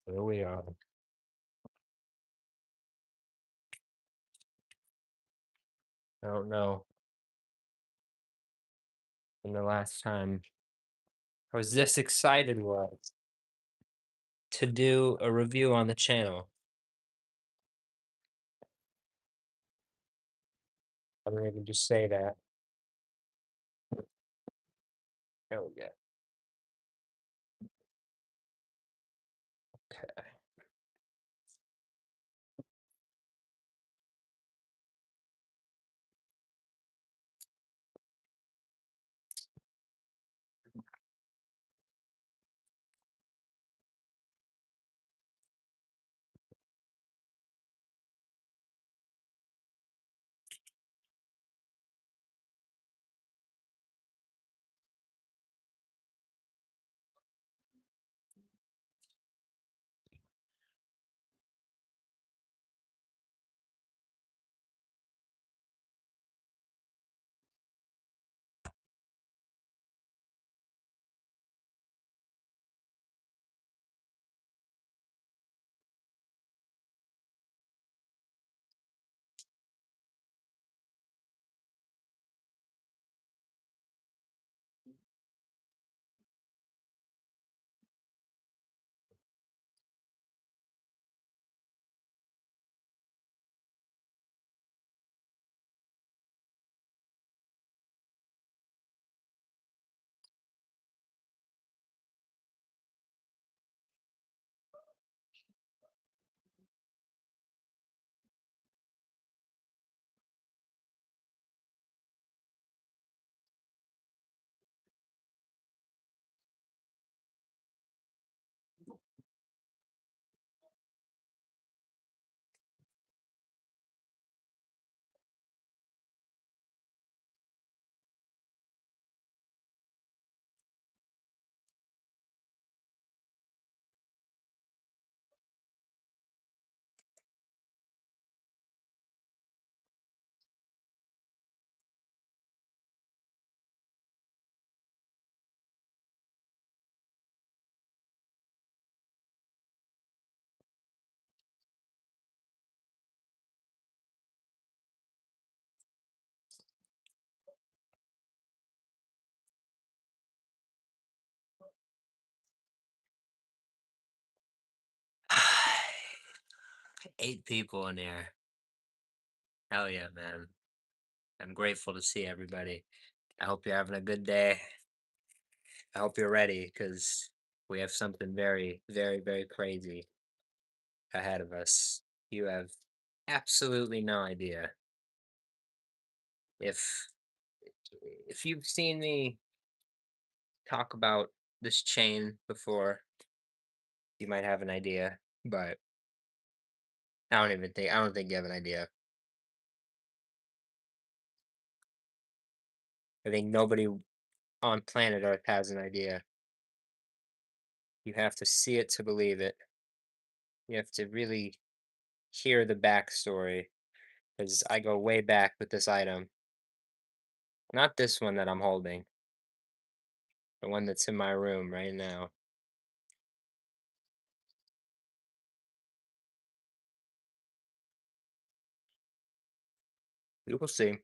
Here we are. I don't know when the last time I was this excited was to do a review on the channel. I don't even just say that. Oh yeah. Okay. Eight people in there. Hell yeah, man. I'm grateful to see everybody. I hope you're having a good day. I hope you're ready because we have something very, very, very crazy ahead of us. You have absolutely no idea. If if you've seen me talk about this chain before, you might have an idea, but I don't think you have an idea. I think nobody on planet Earth has an idea. You have to see it to believe it. You have to really hear the backstory because I go way back with this item. Not this one that I'm holding, the one that's in my room right now. You will see.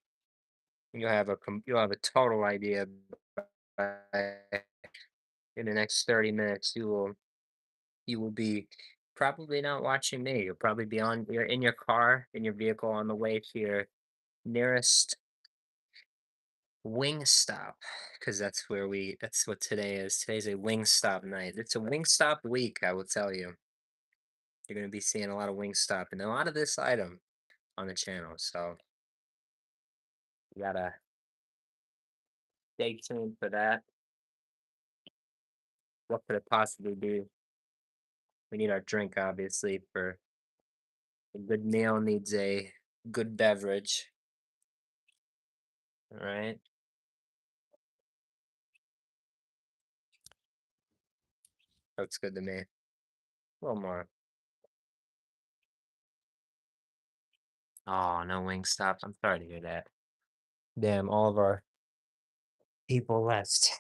You'll have a total idea by in the next 30 minutes. You will be probably not watching me. You'll probably be on you're in your car, in your vehicle on the way to your nearest WingStop, because that's what today is. Today's a WingStop night. It's a WingStop week, I will tell you. You're gonna be seeing a lot of WingStop and a lot of this item on the channel. So you gotta stay tuned for that. What could it possibly be? We need our drink, obviously, for a good meal needs a good beverage. All right. Looks good to me. A little more. Oh, no WingStop. I'm sorry to hear that. Damn, all of our people left.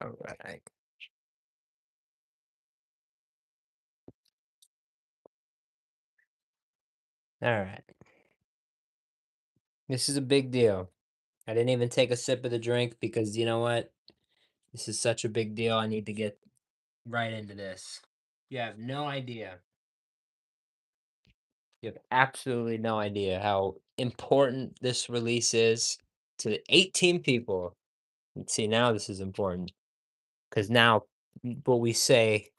All right. All right. This is a big deal. I didn't even take a sip of the drink because you know what? This is such a big deal. I need to get right into this. You have no idea. You have absolutely no idea how important this release is to 18 people. And see, now this is important because now what we say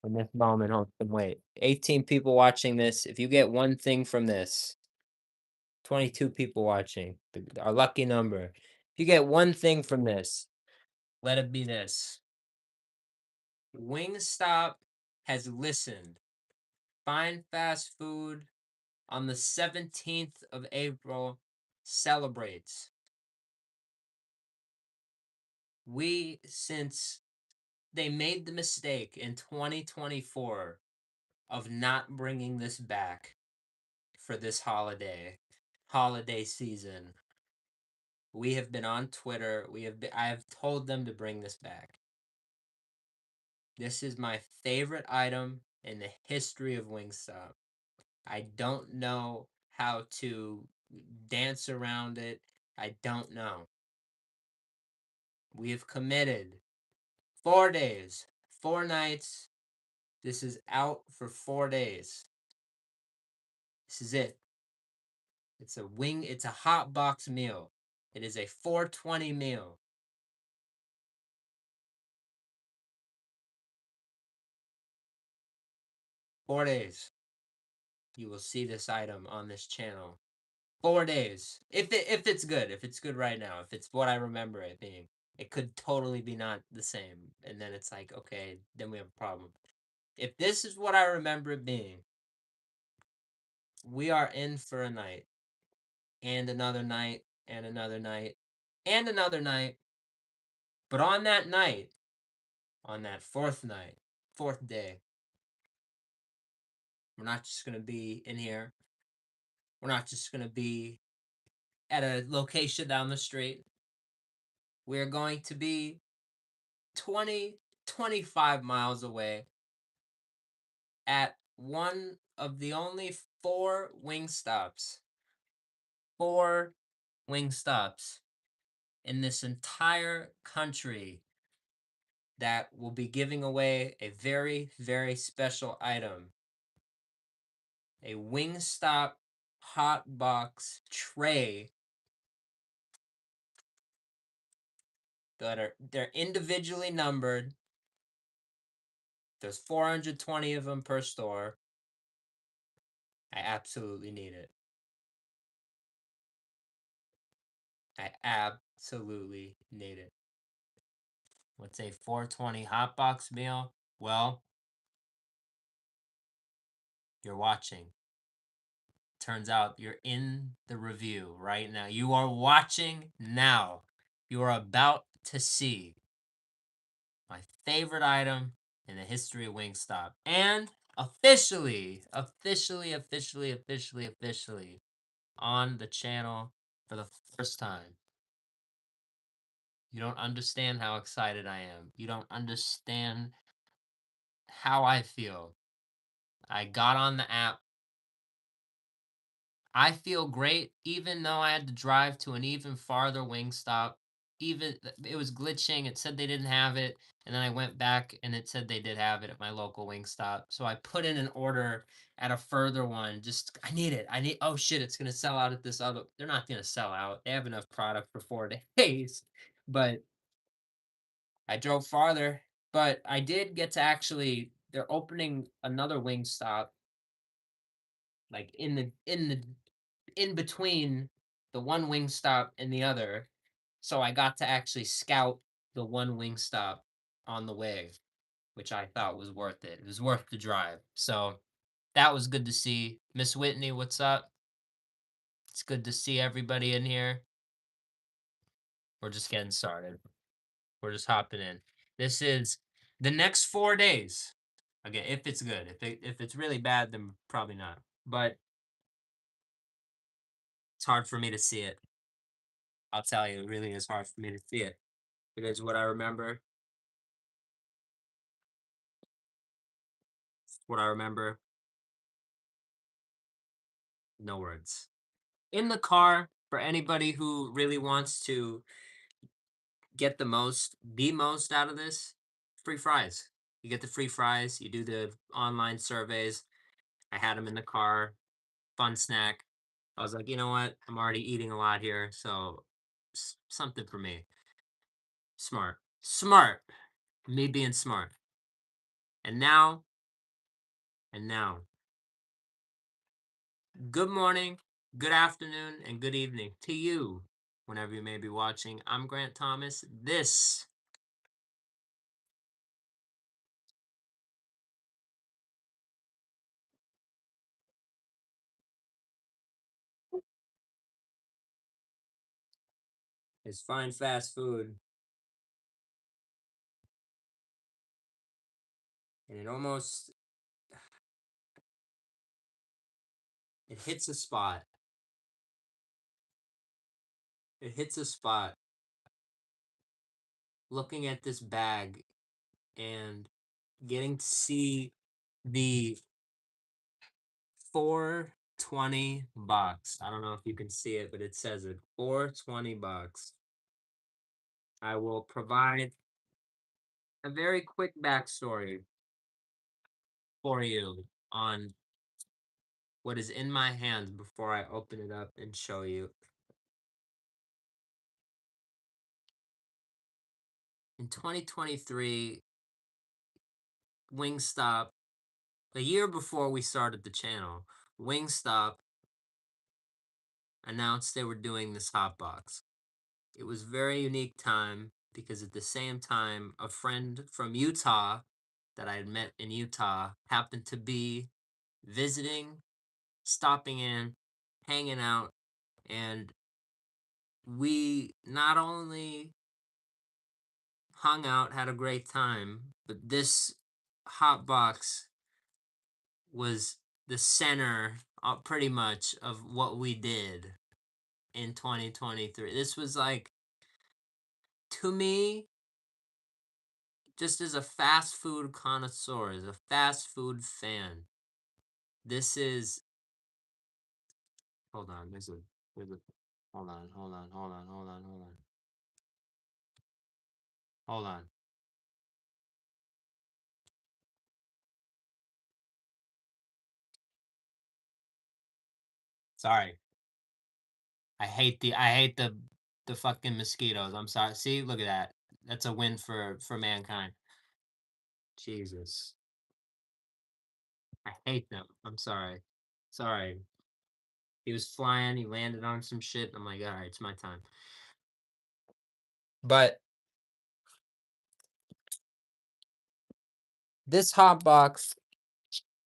in this moment, hold on, wait, 18 people watching this. If you get one thing from this, 22 people watching, our lucky number. If you get one thing from this, let it be this. Wingstop has listened. Fine Fast Food on the 17th of April celebrates. Since they made the mistake in 2024 of not bringing this back for this holiday season, we have been on Twitter. I have told them to bring this back. This is my favorite item in the history of Wingstop. I don't know how to dance around it. I don't know. We have committed 4 days, 4 nights. This is out for 4 days. This is it. It's a hot box meal. It is a 420 meal. 4 days. You will see this item on this channel. 4 days. If it's good. If it's good right now. If it's what I remember it being. It could totally be not the same. And then it's like, okay, then we have a problem. If this is what I remember it being, we are in for a night. And another night. And another night. And another night. But on that night, on that fourth night, fourth day, we're not just going to be in here. We're not just going to be at a location down the street. We're going to be 20, 25 miles away at one of the only four wing stops in this entire country that will be giving away a very, very special item. A Wingstop hot box tray they're individually numbered. There's 420 of them per store. I absolutely need it. I absolutely need it. What's a 420 hot box meal? Well, you're watching. Turns out you're in the review right now. You are watching now. You are about to see my favorite item in the history of Wingstop. And officially on the channel for the first time. You don't understand how excited I am. You don't understand how I feel. I got on the app. I feel great, even though I had to drive to an even farther Wingstop. Even it was glitching. It said they didn't have it, and then I went back and it said they did have it at my local Wingstop. So I put in an order at a further one. Just I need it. I need. Oh shit! It's gonna sell out at this other. They're not gonna sell out. They have enough product for 4 days, but I drove farther. But I did get to actually. They're opening another Wingstop, like in between the one Wingstop and the other. So I got to actually scout the one Wingstop on the way, which I thought was worth it. It was worth the drive. So that was good to see. Miss Whitney, what's up? It's good to see everybody in here. We're just getting started. We're just hopping in. This is the next 4 days. Again, if it's good. If it's really bad, then probably not. But it's hard for me to see it. I'll tell you, it really is hard for me to see it. It is what I remember. What I remember, no words. In the car, for anybody who really wants to get the most out of this, free fries. You get the free fries, you do the online surveys. I had them in the car, fun snack. I was like, you know what? I'm already eating a lot here, so something for me. Smart. Smart. Me being smart. And now, and now, good morning, good afternoon, and good evening to you, whenever you may be watching. I'm Grant Thomas. This is Fine Fast Food, and it hits a spot. It hits a spot looking at this bag and getting to see the 420 box. I don't know if you can see it, but it says it 420 box. I will provide a very quick backstory for you on what is in my hands before I open it up and show you. In 2023, Wingstop, a year before we started the channel, Wingstop announced they were doing this hot box. It was a very unique time because at the same time, a friend from Utah that I had met in Utah happened to be visiting, stopping in, hanging out, and we not only hung out, had a great time, but this hot box was the center, pretty much, of what we did in 2023. This was like, to me, just as a fast food connoisseur, as a fast food fan, this is. Hold on, there's a. Hold on. Sorry. I hate the fucking mosquitoes. I'm sorry. See, look at that. That's a win for mankind. Jesus. I hate them. I'm sorry. Sorry. He was flying, he landed on some shit. I'm like, all right, it's my time. But this hot box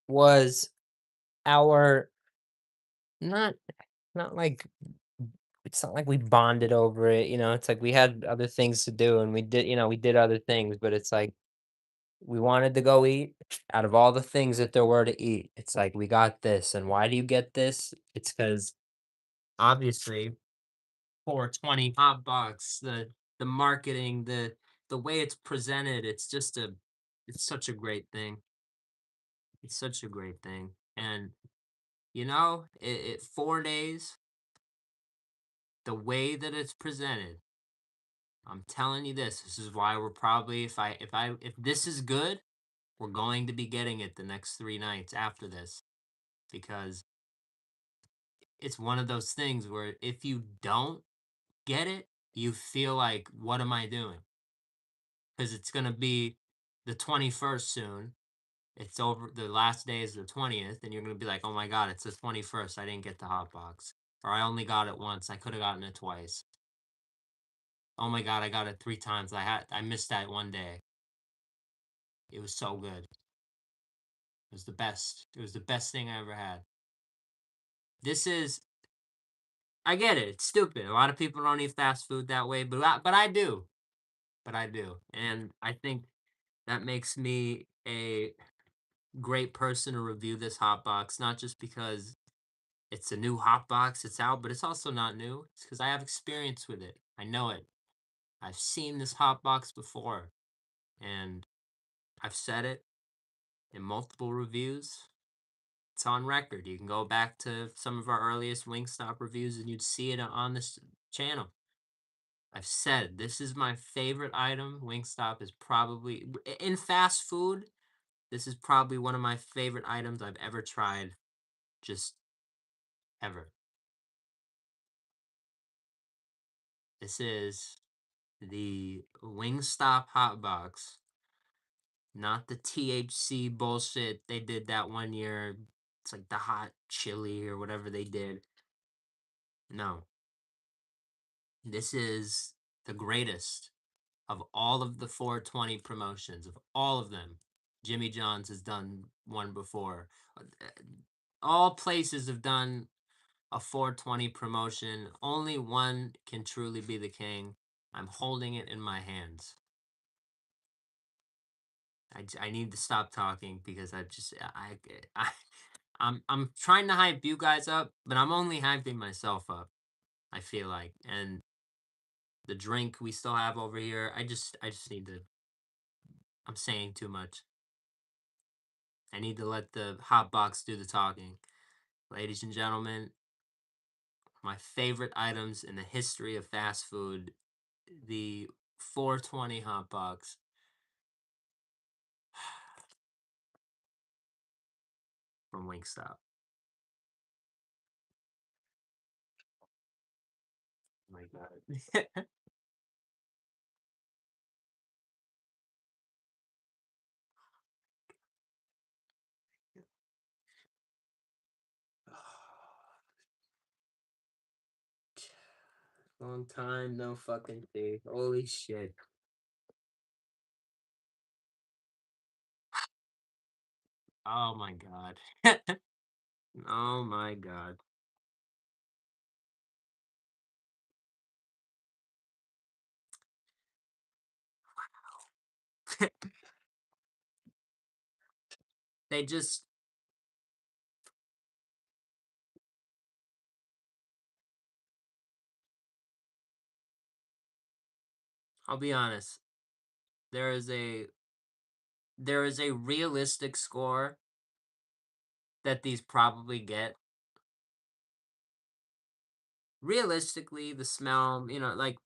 was our not not like it's not like we bonded over it, it's like we had other things to do and we did other things, but it's like we wanted to go eat. Out of all the things that there were to eat, it's like we got this. And why do you get this? It's because obviously 420 hot box, the marketing, the way it's presented, it's such a great thing. It's such a great thing. And it 4 days, the way that it's presented, I'm telling you this is why we're probably if this is good, we're going to be getting it the next 3 nights after this, because it's one of those things where if you don't get it, you feel like, what am I doing? Because it's going to be the 21st soon. It's over. The last day is the 20th, and you're going to be like, oh my God, it's the 21st. I didn't get the hot box. Or I only got it once. I could have gotten it twice. Oh my God, I got it 3 times. I missed that one day. It was so good. It was the best. It was the best thing I ever had. This is I get it. It's stupid. A lot of people don't eat fast food that way, but I do. But I do. And I think that makes me a great person to review this hot box, not just because it's a new hot box it's out, but it's also not new. It's because I have experience with it. I know it. I've seen this hot box before, and I've said it. in multiple reviews. It's on record. You can go back to some of our earliest WingStop reviews and you'd see it on this channel. I've said this is my favorite item. WingStop is probably, in fast food, this is probably one of my favorite items I've ever tried. Just ever. This is the WingStop hot box, not the THC bullshit they did that one year. It's like the hot chili or whatever they did. No, this is the greatest of all of the 420 promotions, of all of them. Jimmy John's has done one before. All places have done a 420 promotion. Only one can truly be the king. I'm holding it in my hands. I need to stop talking because I'm trying to hype you guys up, but I'm only hyping myself up. I feel like, and the drink we still have over here. I just need to. I'm saying too much. I need to let the hot box do the talking. Ladies and gentlemen, my favorite items in the history of fast food, the 420 hot box. From WingStop. Oh my god. Long time no fucking see. Holy shit. Oh my god. Oh my god. They just, I'll be honest. There is a there is a realistic score that these probably get. Realistically, the smell, like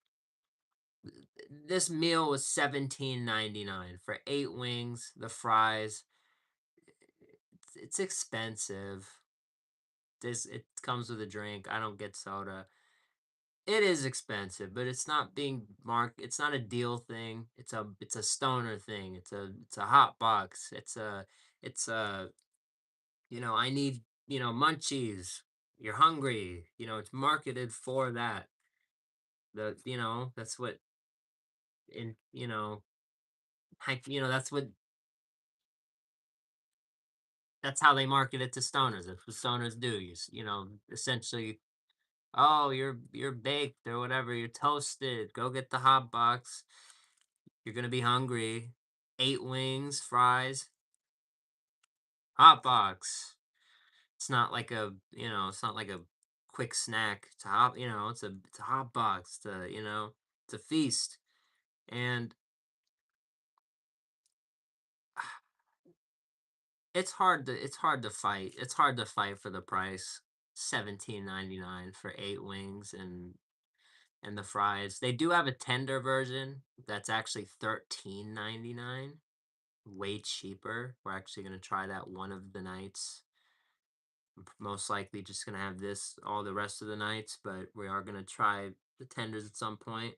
this meal was $17.99 for 8 wings, the fries. It's expensive. It comes with a drink. I don't get soda. It is expensive, but it's not being marked. It's not a deal thing. It's a stoner thing. It's a hot box. It's a I need munchies. You're hungry. It's marketed for that. That's what in that's how they market it to stoners. That's what stoners do. Essentially, oh, you're baked or whatever. You're toasted. Go get the hot box. You're gonna be hungry. 8 wings, fries, hot box. It's not like a quick snack. It's a hot, it's a hot box. It's a feast. And it's hard to fight. It's hard to fight for the price. 17.99 for 8 wings and the fries. They do have a tender version that's actually 13.99. Way cheaper. We're actually gonna try that one of the nights. Most likely just gonna have this all the rest of the nights, but we are gonna try the tenders at some point.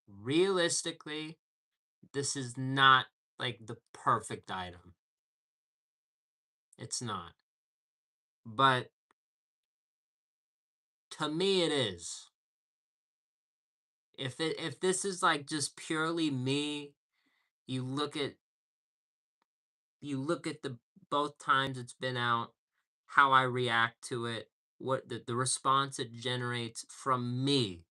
Realistically, this is not like the perfect item. It's not. But to me it is. If this is like just purely me, you look at the both times it's been out, how I react to it, what the response it generates from me.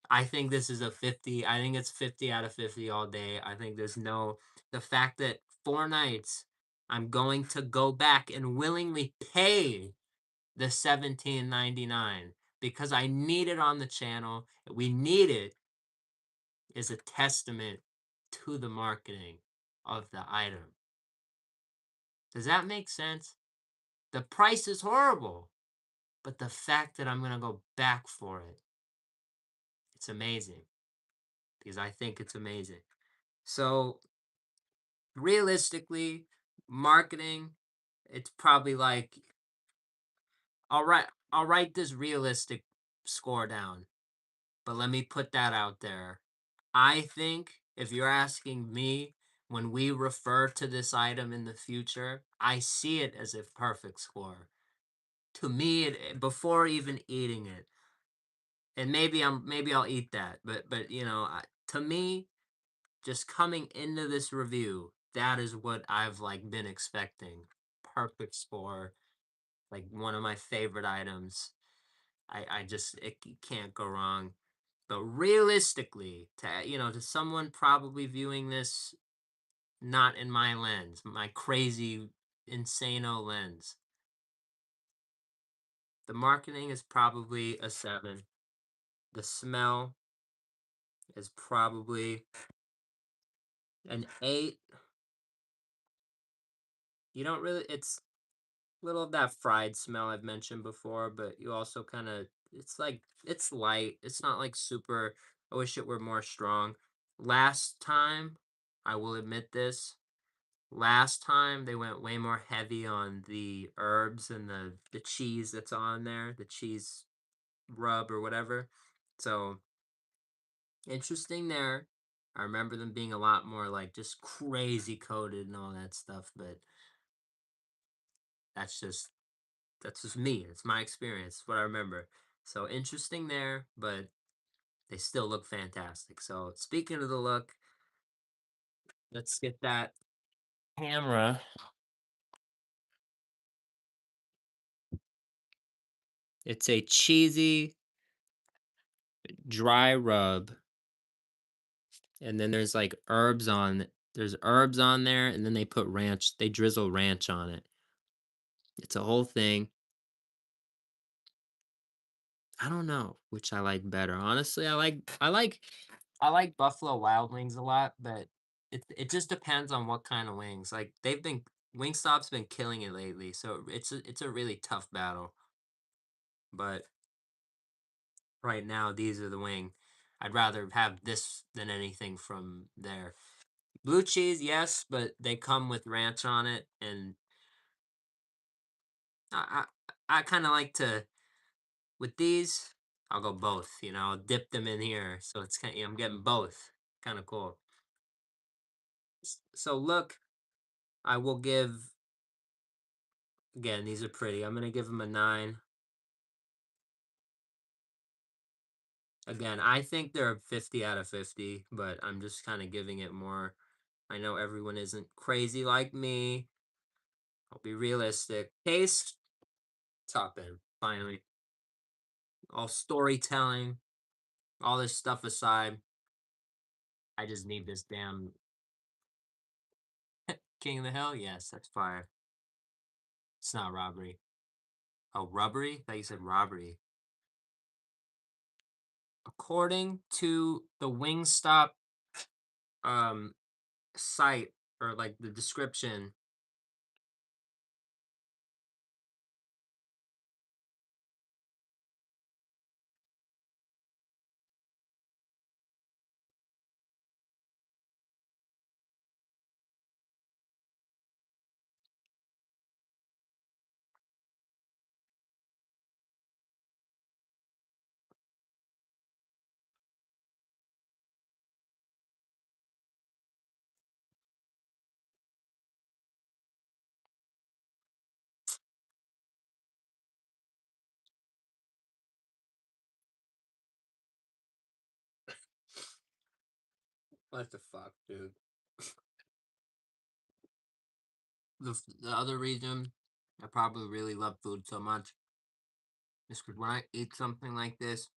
I think this is a 50. I think it's 50 out of 50 all day. I think the fact that 4 nights I'm going to go back and willingly pay the 17.99 because I need it on the channel. We need it is a testament to the marketing of the item. Does that make sense? The price is horrible, but the fact that I'm going to go back for it, it's amazing because I think it's amazing. So, realistically, marketing, it's probably like I'll write this realistic score down, but let me put that out there. I think if you're asking me when we refer to this item in the future, I see it as a perfect score. To me, before even eating it, and maybe I'll eat that, but to me, just coming into this review, that is what I've like been expecting. Perfect score, like one of my favorite items. I just you can't go wrong. But realistically, to someone probably viewing this not in my lens, my crazy, insano lens, the marketing is probably a 7. The smell is probably an 8. You don't really, it's little of that fried smell I've mentioned before, but you also kind of, it's like, it's light. It's not like super, I wish it were more strong. Last time, I will admit this, last time they went way more heavy on the herbs and the cheese that's on there, the cheese rub or whatever. So interesting there. I remember them being a lot more like just crazy coated and all that stuff, but that's just that's just me. It's my experience. It's what I remember. So interesting there, but they still look fantastic. So speaking of the look, let's get that camera. It's a cheesy dry rub, and then there's herbs on there, and then they put ranch. They drizzle ranch on it. It's a whole thing. I don't know which I like better. Honestly, I like Buffalo Wild Wings a lot, but it just depends on what kind of wings. Like Wingstop's been killing it lately, so it's a really tough battle. But right now, these are the wing. I'd rather have this than anything from there. Blue cheese, yes, but they come with ranch on it, and I I kind of like to with these. I'll go both. I'll dip them in here, so it's kind. I'm getting both. Kind of cool. So look, I will give again. These are pretty. I'm gonna give them a 9. Again, I think they're a 50 out of 50, but I'm just kind of giving it more. I know everyone isn't crazy like me. I'll be realistic. Taste, top end. Finally, all storytelling, all this stuff aside, I just need this damn King of the Hill. Yes, that's fire. It's not robbery. Oh, rubbery? I thought you said robbery. According to the Wingstop um site or like the description, what the fuck, dude? The other reason I probably really love food so much is because when I eat something like this,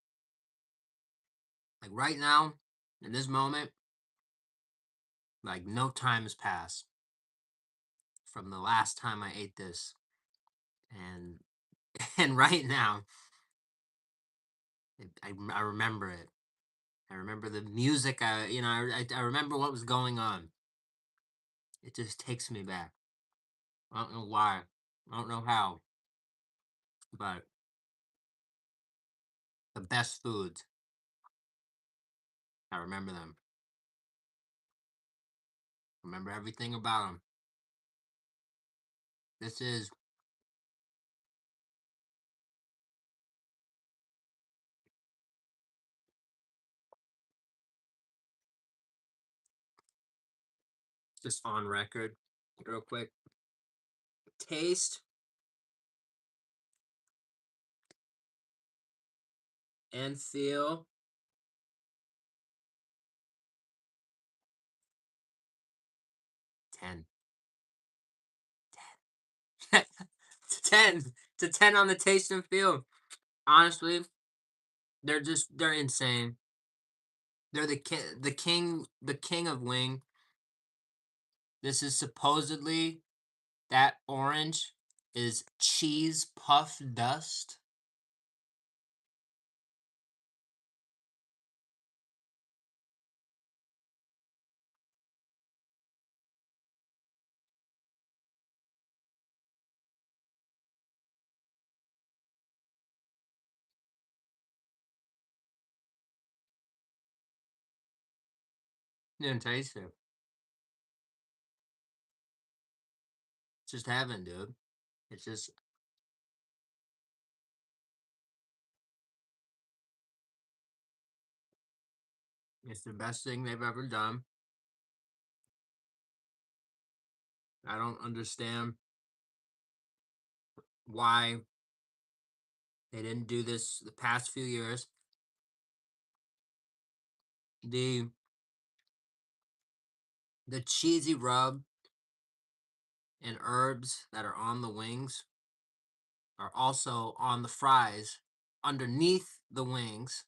like right now, in this moment, like no time has passed from the last time I ate this, and and right now, I remember it, I remember the music. I remember what was going on. It just takes me back. I don't know why. I don't know how, but the best foods. I remember them. Remember everything about them. This is just on record, real quick. Taste and feel. 10. 10 to 10 on the taste and feel. Honestly, they're insane. They're the king of wing. This is supposedly that orange is cheese puff dust. Didn't taste it. Just haven't, dude. It's just it's the best thing they've ever done. I don't understand why they didn't do this the past few years. The the cheesy rub and herbs that are on the wings are also on the fries underneath the wings.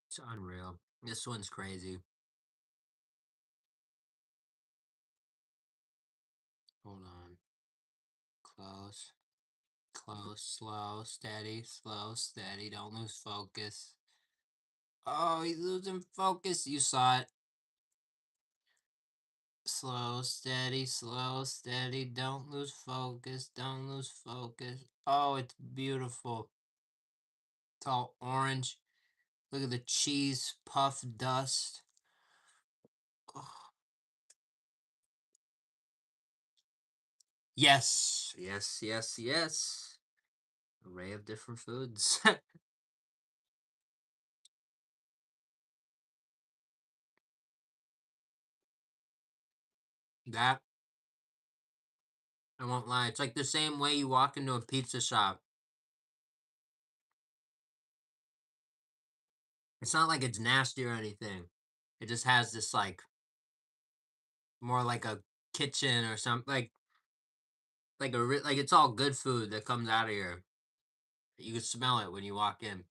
It's unreal. This one's crazy. Hold on. Close. Close. Slow. Steady. Slow. Steady. Don't lose focus. Oh, he's losing focus. You saw it. Slow, steady, slow, steady. Don't lose focus. Don't lose focus. Oh, it's beautiful. It's all orange. Look at the cheese puff dust. Oh, yes, yes, yes, yes. Array of different foods. That, I won't lie. It's like the same way you walk into a pizza shop. It's not like it's nasty or anything. It just has this like more like a kitchen or something like it's all good food that comes out of here. You can smell it when you walk in.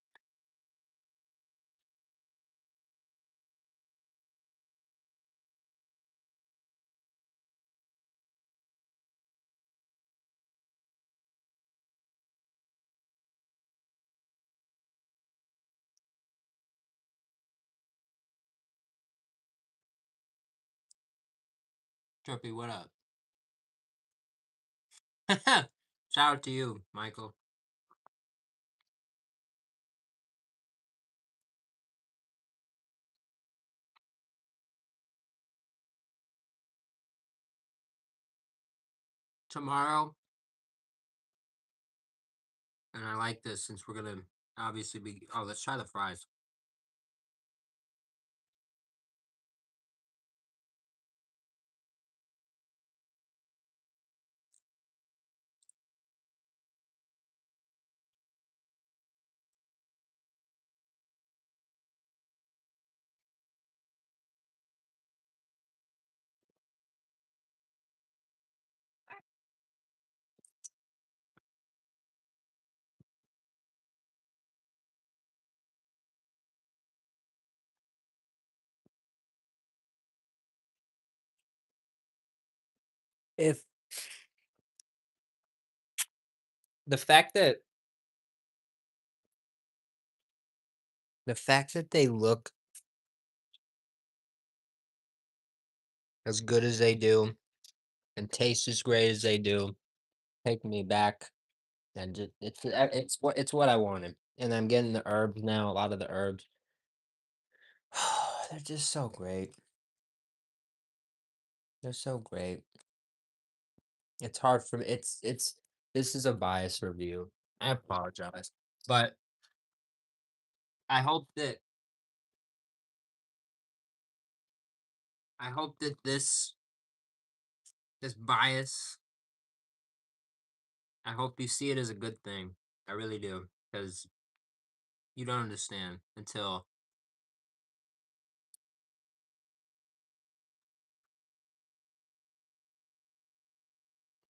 Trippy, what up? Shout out to you, Michael. Tomorrow, and I like this since we're gonna obviously be. Oh, let's try the fries. If the fact that they look as good as they do and taste as great as they do, take me back, and it's what I wanted. And I'm getting the herbs now, a lot of the herbs. They're just so great. They're so great. It's hard for me. It's this is a biased review. I apologize. But I hope that this bias, I hope you see it as a good thing. I really do. Because you don't understand until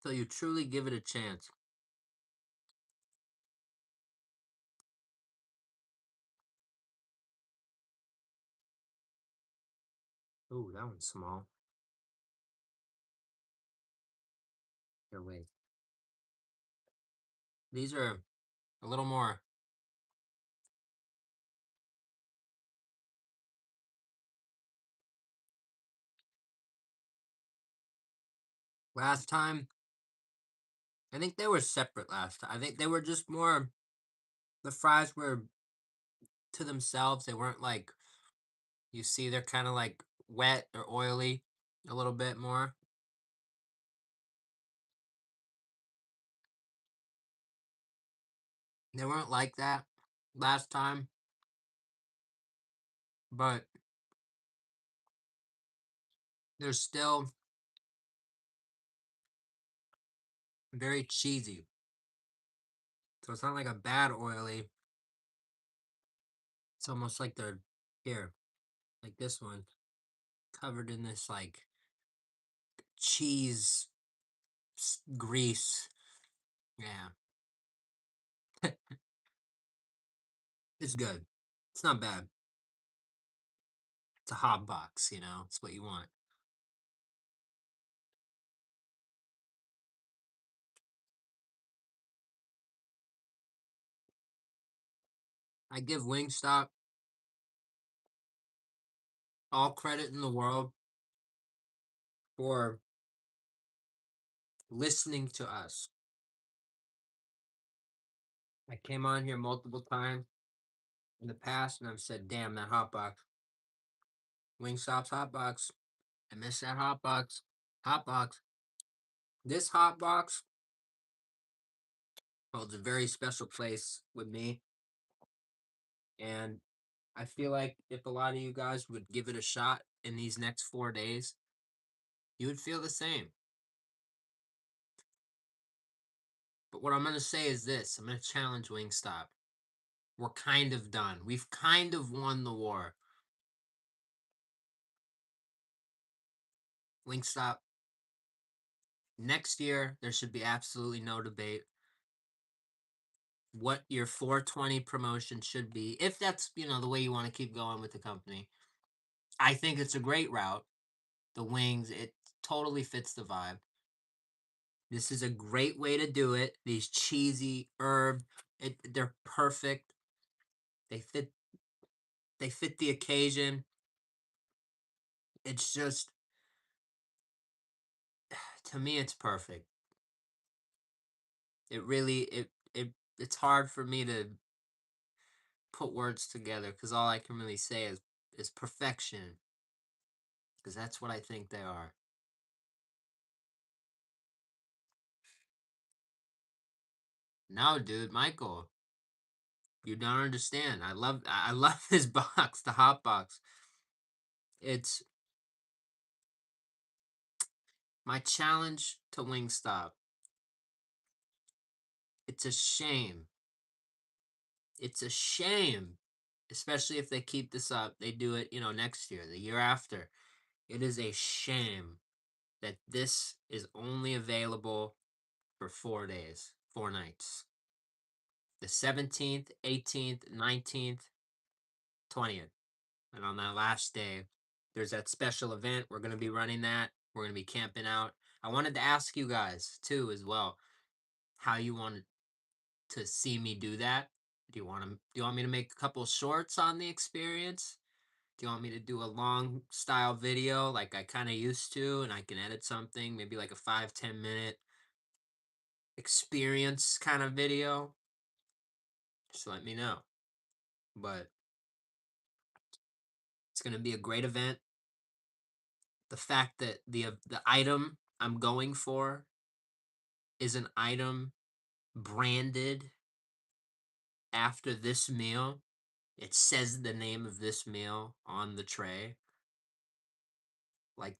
you truly give it a chance. Ooh, that one's small. Here, wait. These are a little more. Last time, I think they were separate last time. I think they were just more. The fries were to themselves. They weren't like, you see, they're kind of like wet or oily a little bit more. They weren't like that last time, but they're still very cheesy. So it's not like a bad oily. It's almost like they're here, like this one, covered in this like cheese grease. Yeah, it's good. It's not bad. It's a hot box, you know. It's what you want. I give Wingstop all credit in the world for listening to us. I came on here multiple times in the past and I've said, damn, that hot box. Wingstop's hot box. I miss that hot box. Hot box. This hot box holds a very special place with me. And I feel like if a lot of you guys would give it a shot in these next 4 days, you would feel the same. But what I'm going to say is this, I'm going to challenge Wingstop. We're kind of done. We've kind of won the war. Wingstop, next year, there should be absolutely no debate what your 420 promotion should be. If that's, the way you want to keep going with the company. I think it's a great route. The wings, it totally fits the vibe. This is a great way to do it. These cheesy herb, they're perfect. They fit they fit the occasion. It's just, to me it's perfect. It really it's hard for me to put words together cuz all I can really say is perfection because that's what I think they are. No, dude, Michael, you don't understand. I love this box, the hot box. It's my challenge to Wingstop. It's a shame. It's a shame, especially if they keep this up. They do it, next year, the year after. It is a shame that this is only available for 4 days, 4 nights. The 17th, 18th, 19th, 20th. And on that last day, there's that special event. We're going to be running that. We're going to be camping out. I wanted to ask you guys too as well how you wanted to see me do that. Do you want me to make a couple shorts on the experience? Do you want me to do a long style video like I kind of used to and I can edit something, maybe like a 5-10 minute experience kind of video? Just let me know. But it's going to be a great event. The fact that the item I'm going for is an item branded after this meal. It says the name of this meal on the tray. Like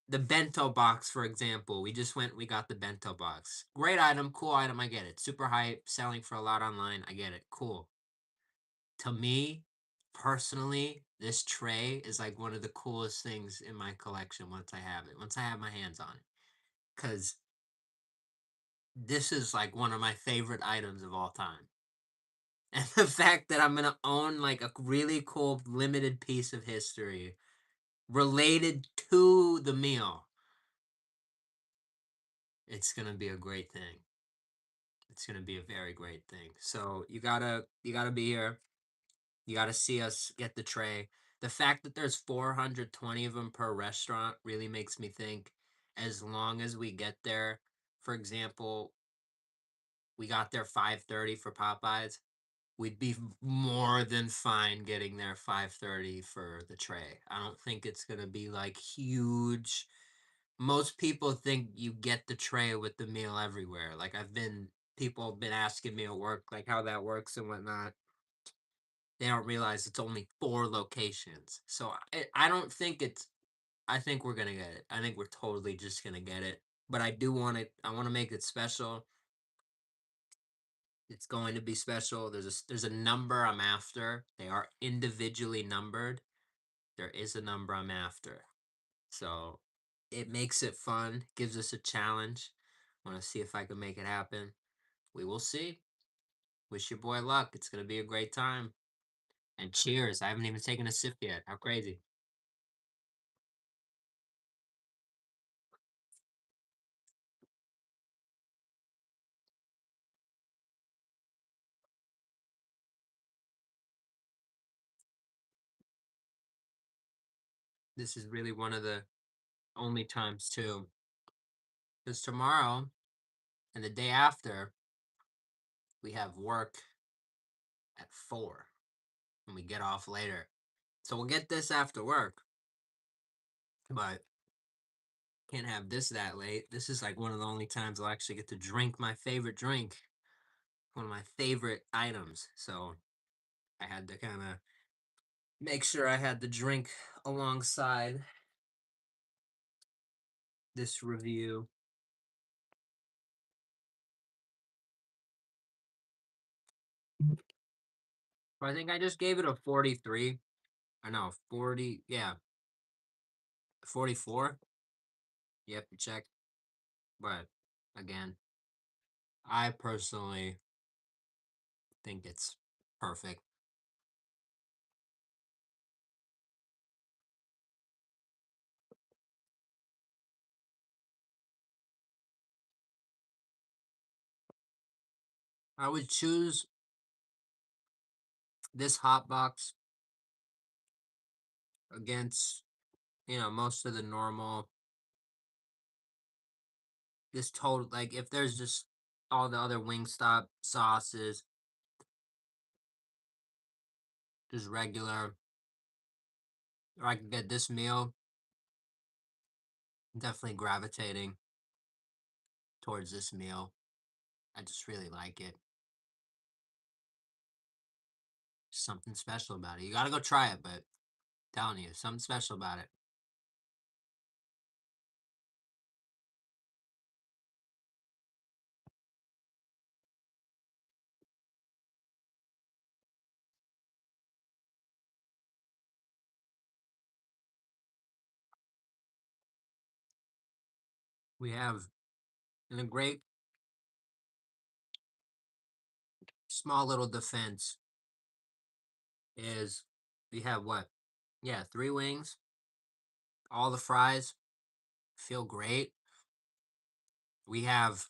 the bento box, for example. We got the bento box. Great item, cool item, I get it. Super hype, selling for a lot online, I get it. Cool. To me, personally, this tray is like one of the coolest things in my collection once I have it. Once I have my hands on it. Cause this is like one of my favorite items of all time. And the fact that I'm gonna own like a really cool limited piece of history related to the meal, it's gonna be a great thing. It's gonna be a very great thing. So you gotta be here. You gotta see us get the tray. The fact that there's 420 of them per restaurant really makes me think. As long as we get there, for example, we got there 5:30 for Popeyes. We'd be more than fine getting there 5:30 for the tray. I don't think it's gonna be like huge. Most people think you get the tray with the meal everywhere. Like people have been asking me at work like how that works and whatnot. They don't realize it's only 4 locations. So I don't think it's. I think we're gonna get it. I think we're totally just gonna get it. But I do want it. I want to make it special. It's going to be special. There's a number I'm after. They are individually numbered. There is a number I'm after. So it makes it fun, gives us a challenge. Want to see if I can make it happen. We will see. Wish your boy luck. It's going to be a great time. And cheers. I haven't even taken a sip yet. How crazy. This is really one of the only times, too. Because tomorrow and the day after, we have work at 4 and we get off later. So we'll get this after work, but can't have this that late. This is like one of the only times I'll actually get to drink my favorite drink, one of my favorite items. So I had to kind of make sure I had the drink alongside this review. But I think I just gave it a 43. I know, 40. Yeah, 44. You have to check. But again, I personally think it's perfect. I would choose this hot box against, most of the normal. This total, like, if there's just all the other Wingstop sauces, just regular, or I could get this meal, definitely gravitating towards this meal. I just really like it. Something special about it. You gotta go try it, but I'm telling you, something special about it. We have, in a great small little defense, is we have what? Yeah, 3 wings, all the fries, feel great. We have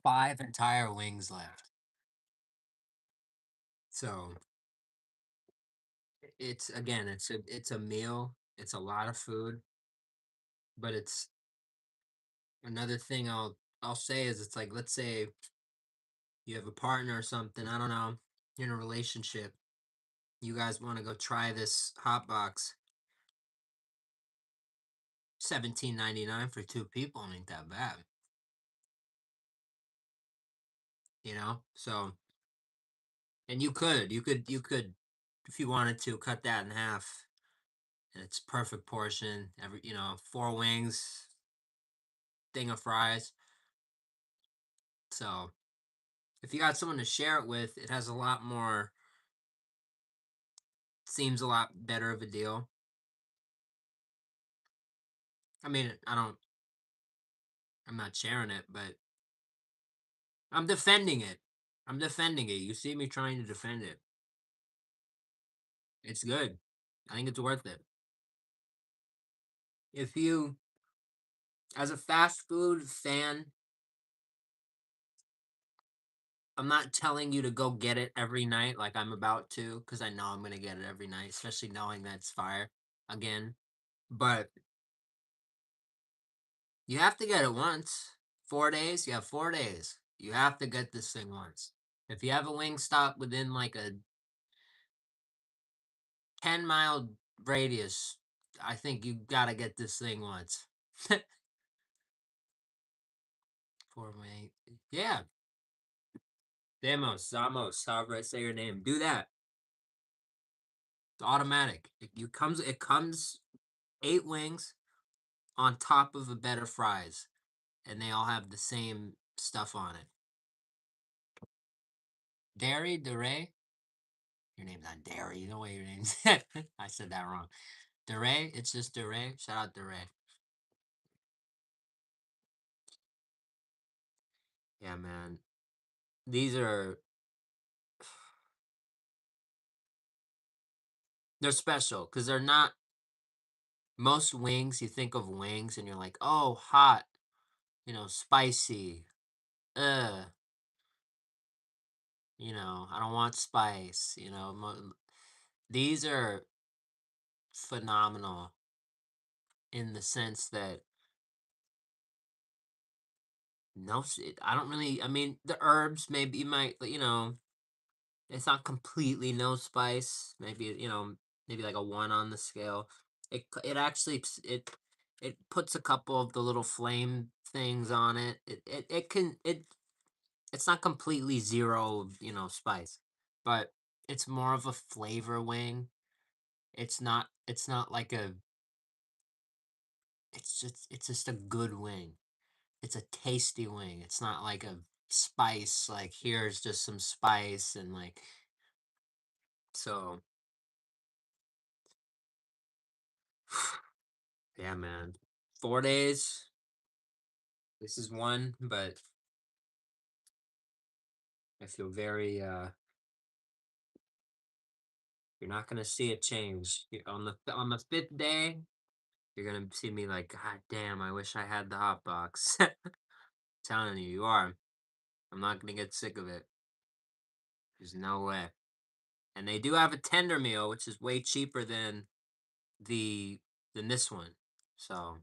5 entire wings left. So it's again, it's a meal. It's a lot of food, but it's another thing I'll say is it's like let's say you have a partner or something, I don't know, you're in a relationship, you guys want to go try this hot box, 17.99 for 2 people ain't that bad, you know? So, and you could if you wanted to cut that in half and it's perfect portion, every, 4 wings, thing of fries. So, if you got someone to share it with, it has a lot more seems a lot better of a deal. I mean, I'm not sharing it, but I'm defending it. I'm defending it. You see me trying to defend it. It's good. I think it's worth it. If you, as a fast food fan, I'm not telling you to go get it every night like I'm about to, because I know I'm going to get it every night, especially knowing that it's fire again. But you have to get it once. 4 days, you have 4 days. You have to get this thing once. If you have a wing stop within like a 10-mile radius, I think you gotta get this thing once. For me. Yeah. Damos, Zamos, however I say your name. Do that. It's automatic. It comes 8 wings on top of a bed of fries. And they all have the same stuff on it. Dairy, DeRay. Your name's not Dairy. No way your name's I said that wrong. DeRay, it's just DeRay. Shout out DeRay. Yeah, man. These are they're special because they're not most wings. You think of wings and you're like, oh, hot, spicy. Uh, I don't want spice. These are phenomenal in the sense that no, I don't really. I mean, the herbs maybe you might, it's not completely no spice. Maybe like a 1 on the scale. It actually it puts a couple of the little flame things on it. It's not completely zero, spice, but it's more of a flavor wing. It's not like a it's just a good wing. It's a tasty wing. It's not like a spice, like here's just some spice and like so yeah, man. 4 days. This is one, but I feel very you're not gonna see it change. On the 5th day, you're gonna see me like, God damn, I wish I had the hot box. Telling you, you are. I'm not gonna get sick of it. There's no way. And they do have a tender meal, which is way cheaper the than this one. So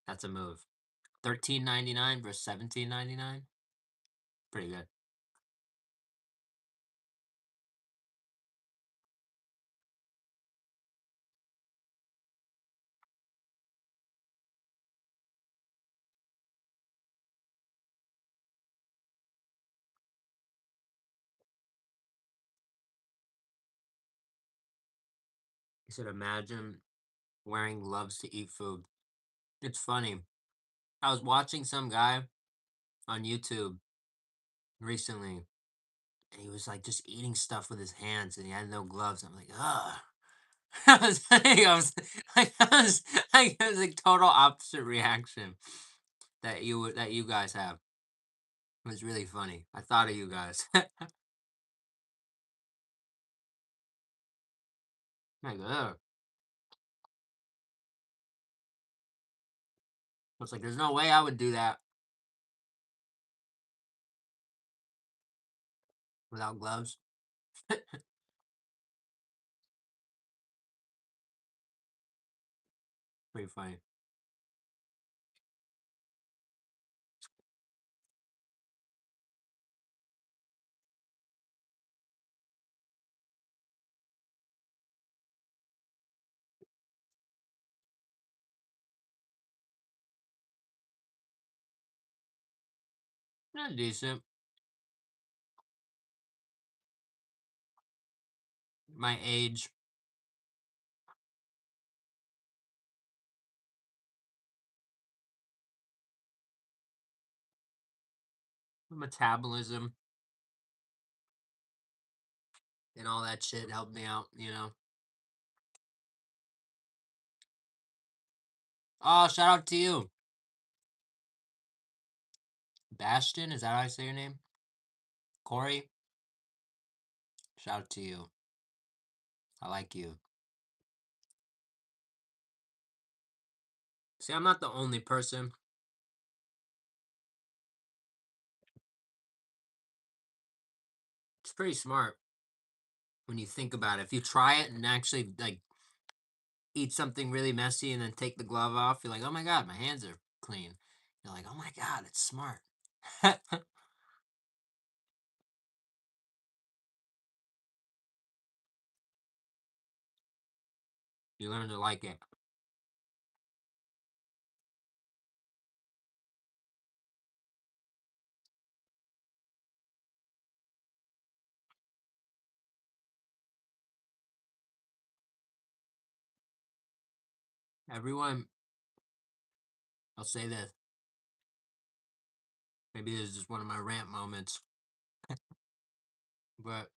that's a move. 13.99 versus 17.99. Pretty good. You should imagine wearing gloves to eat food. It's funny. I was watching some guy on YouTube recently, and he was like just eating stuff with his hands, and he had no gloves. I'm like, ugh. I was like total opposite reaction that you guys have. It was really funny. I thought of you guys. My God. It's like there's no way I would do that without gloves. Pretty funny. Yeah, decent. My age, metabolism, and all that shit helped me out. Oh, shout out to you. Bastion, is that how I say your name? Corey, shout out to you. I like you. See, I'm not the only person. It's pretty smart when you think about it. If you try it and actually like eat something really messy and then take the glove off, you're like, oh my God, my hands are clean. You're like, oh my God, it's smart. You learn to like it. Everyone, I'll say this. Maybe this is just one of my rant moments, but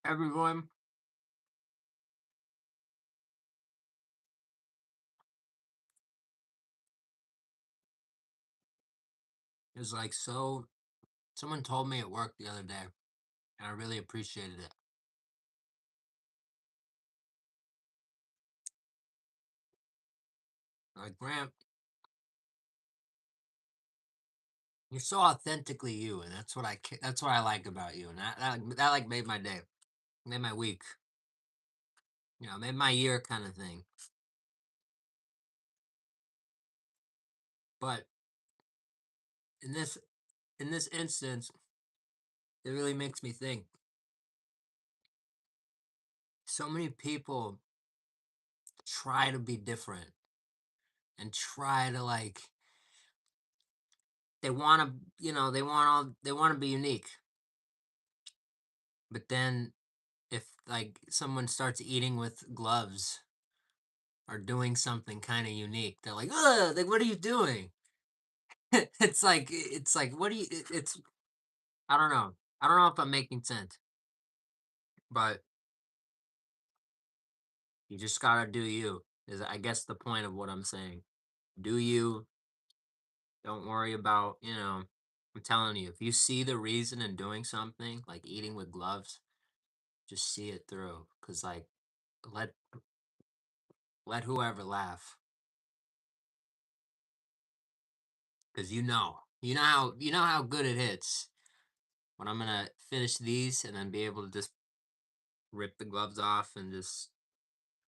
everyone is like so. Someone told me at work the other day, and I really appreciated it. Like, Grant, you're so authentically you, and that's what I like about you, and that like made my day, made my week, made my year kind of thing. But in this instance, it really makes me think. So many people try to be different and try to like they want to, they want to be unique. But then if like someone starts eating with gloves or doing something kind of unique, they're like, "Ugh, like what are you doing?" It's like what do you it's I don't know. I don't know if I'm making sense, but you just got to do you. Is I guess the point of what I'm saying. Do you. Don't worry about, I'm telling you, if you see the reason in doing something, like eating with gloves, just see it through. Cause like let let whoever laugh. Cause you know how good it hits when I'm gonna finish these and then be able to just rip the gloves off and just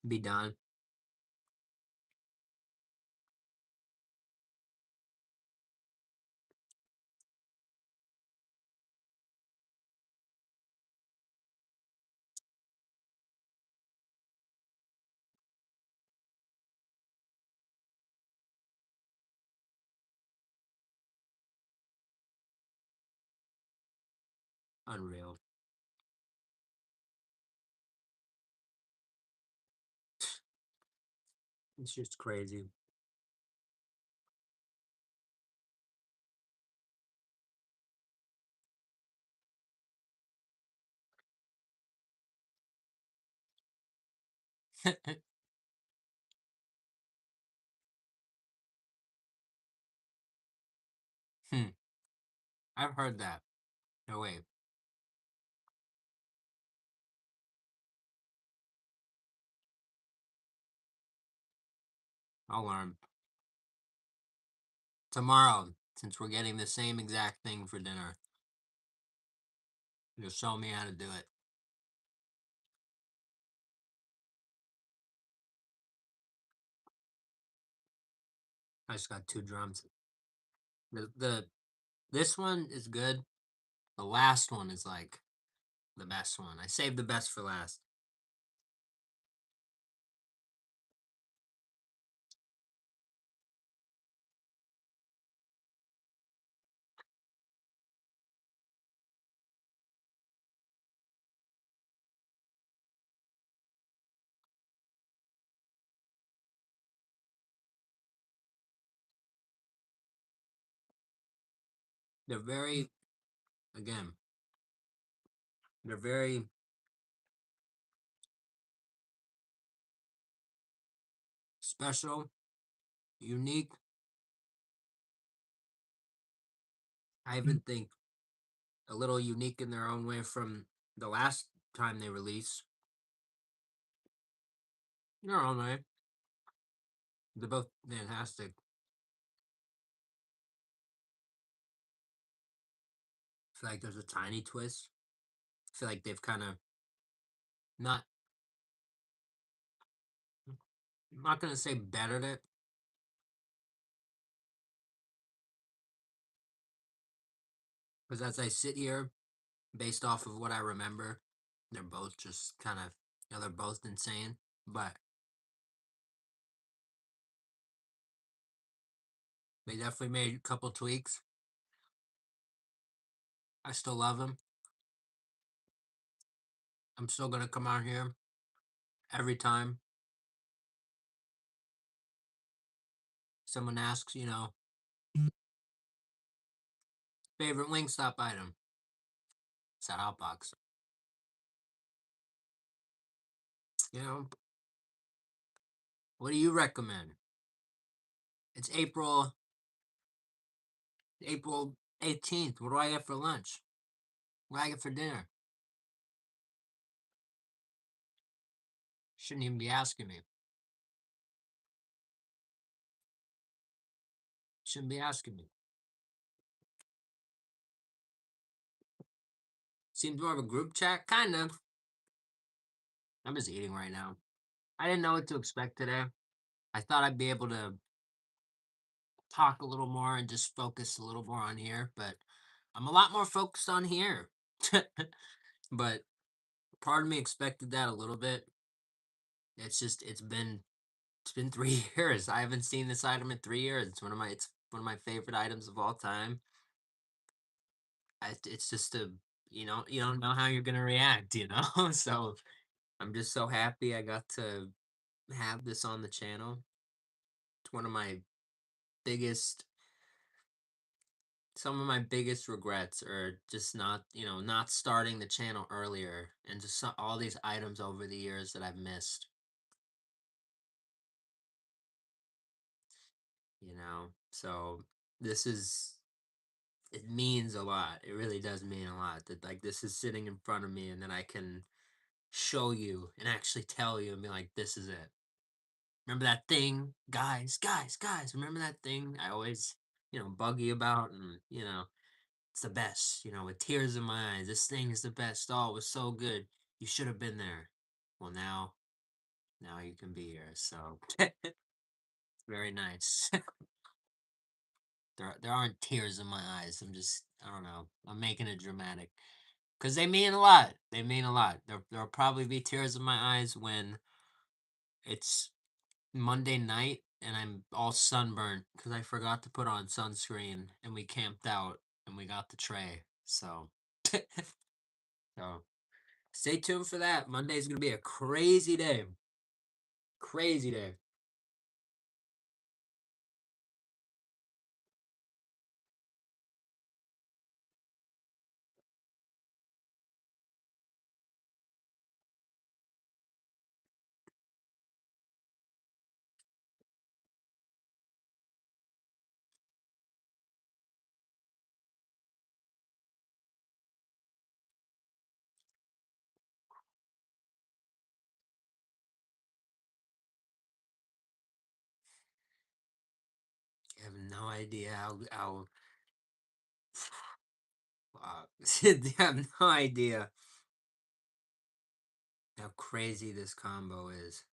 be done. Unreal. It's just crazy. Hmm. I've heard that. No wait. I'll learn tomorrow. Since we're getting the same exact thing for dinner, you'll show me how to do it. I just got two drums. The this one is good. The last one is like the best one. I saved the best for last. They're very, again, they're very special, unique. I even think a little unique in their own way from the last time they released. In their own way, they're both fantastic. I feel like there's a tiny twist. I feel like they've kind of not, I'm not gonna say bettered it, because as I sit here, based off of what I remember, they're both just kind of, they're both insane. But they definitely made a couple tweaks. I still love them. I'm still gonna come out here every time someone asks, favorite Wingstop item. It's that hot box. You know, what do you recommend? It's April 18th. What do I get for lunch? What do I get for dinner? Shouldn't even be asking me. Shouldn't be asking me. Seems more of a group chat, kind of. I'm just eating right now. I didn't know what to expect today. I thought I'd be able to talk a little more and just focus a little more on here, but I'm a lot more focused on here. But part of me expected that a little bit. It's been 3 years. I haven't seen this item in 3 years. It's one of my favorite items of all time. It's just you don't know how you're gonna react. So I'm just so happy I got to have this on the channel. It's one of my biggest some of my biggest regrets are just not starting the channel earlier, and just all these items over the years that I've missed, So this is it means a lot. It really does mean a lot that like this is sitting in front of me and that I can show you and actually tell you and be like, this is it. Remember that thing, guys, guys, guys. Remember that thing I always, bug you about, and it's the best. With tears in my eyes, this thing is the best. Oh, it was so good. You should have been there. Well, now you can be here. So very nice. There aren't tears in my eyes. I don't know. I'm making it dramatic because they mean a lot. They mean a lot. There'll probably be tears in my eyes when it's Monday night and I'm all sunburnt because I forgot to put on sunscreen and we camped out and we got the tray. So stay tuned for that. Monday's gonna be a crazy day. Crazy day. no idea how I have no idea how crazy this combo is.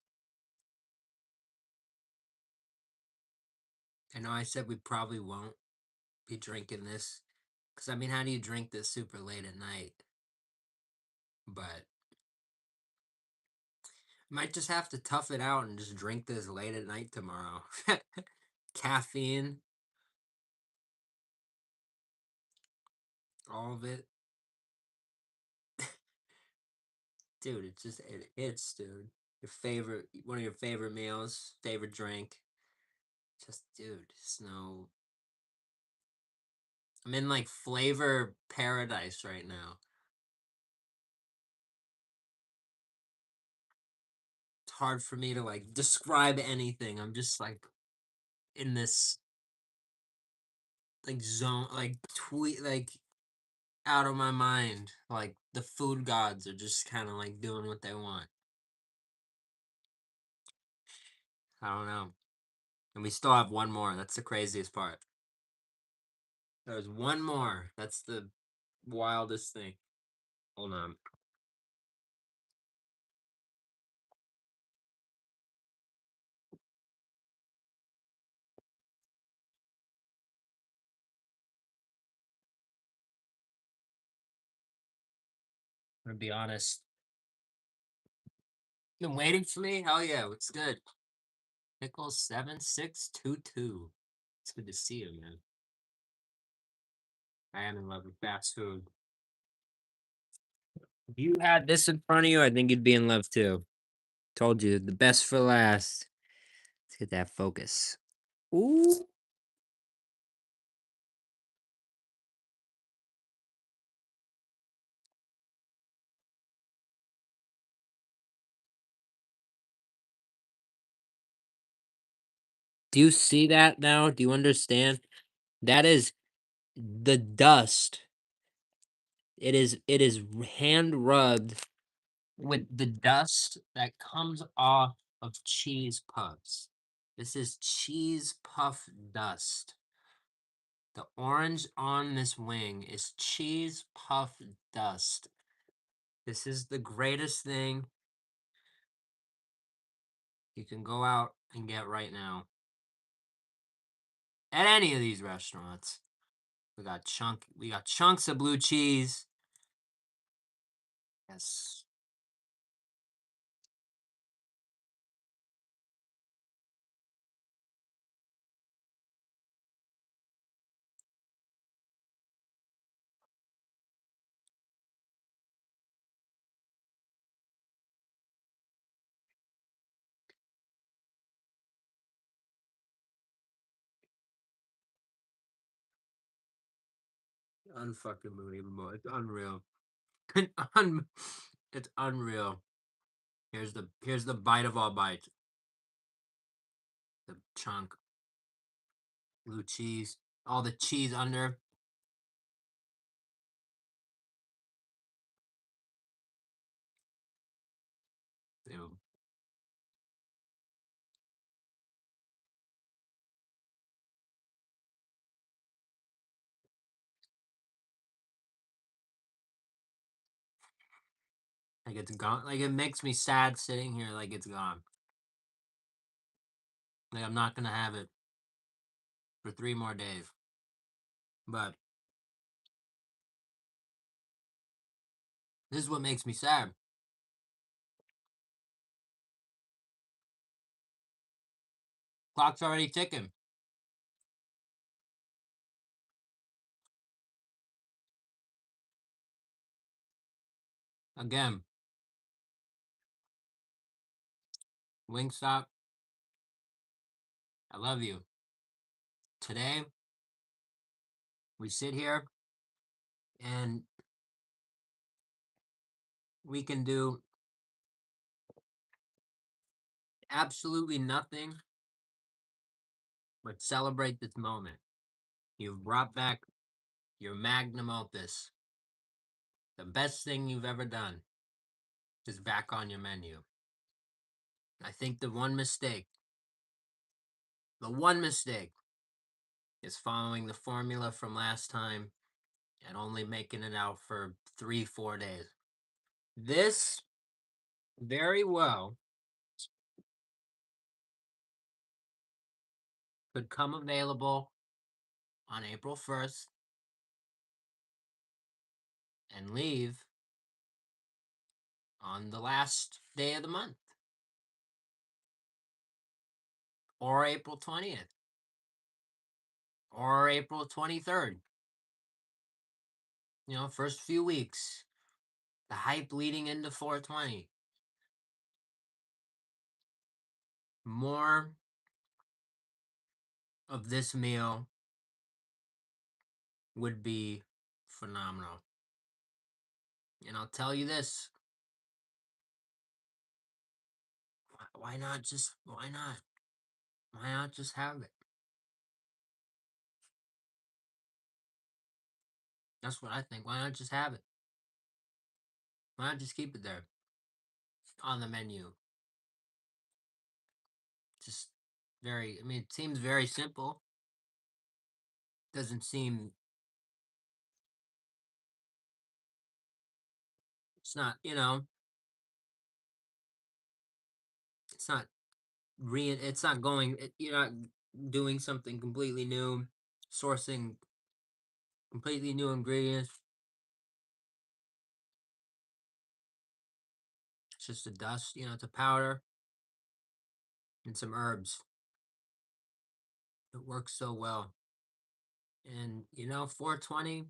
I know I said we probably won't be drinking this. Because, I mean, how do you drink this super late at night? But might just have to tough it out and just drink this late at night tomorrow. Caffeine, all of it. Dude, it hits, dude. One of your favorite meals, favorite drink. Just, dude, snow. I'm in like flavor paradise right now. It's hard for me to like describe anything. I'm just like in this like zone, like tweet, like out of my mind. Like the food gods are just kind of like doing what they want. I don't know. And we still have one more. That's the craziest part. There's one more. That's the wildest thing. Hold on. I'm gonna be honest. Been waiting for me? Hell yeah, what's good? Pickles 7622. It's good to see you, man. I am in love with fast food. If you had this in front of you, I think you'd be in love too. Told you, the best for last. Let's get that focus. Ooh. Do you see that now? Do you understand? That is the dust. It is hand rubbed with the dust that comes off of cheese puffs. This is cheese puff dust. The orange on this wing is cheese puff dust. This is the greatest thing you can go out and get right now at any of these restaurants. We got chunks of blue cheese. Yes. Unfucking believable. It's unreal. Un- it's unreal. Here's the bite of all bites. The chunk, blue cheese, all the cheese under. Ew. Like it's gone. Like it makes me sad sitting here. Like it's gone. Like I'm not gonna have it for 3 more days. But this is what makes me sad. Clock's already ticking. Again, Wingstop, I love you. Today we sit here and we can do absolutely nothing but celebrate this moment. You've brought back your magnum opus. The best thing you've ever done is back on your menu. I think the one mistake is following the formula from last time and only making it out for 3, 4 days. This very well could come available on April 1st and leave on the last day of the month, or April 20th, or April 23rd. First few weeks, the hype leading into 420. More of this meal would be phenomenal. And I'll tell you this, why not just, why not? Why not just have it? That's what I think. Why not just have it? Why not just keep it there on the menu? Just I mean, it seems very simple. Doesn't seem, it's not, it's not it's not you're not doing something completely new, sourcing completely new ingredients. It's just a dust, it's a powder and some herbs. It works so well. And 420,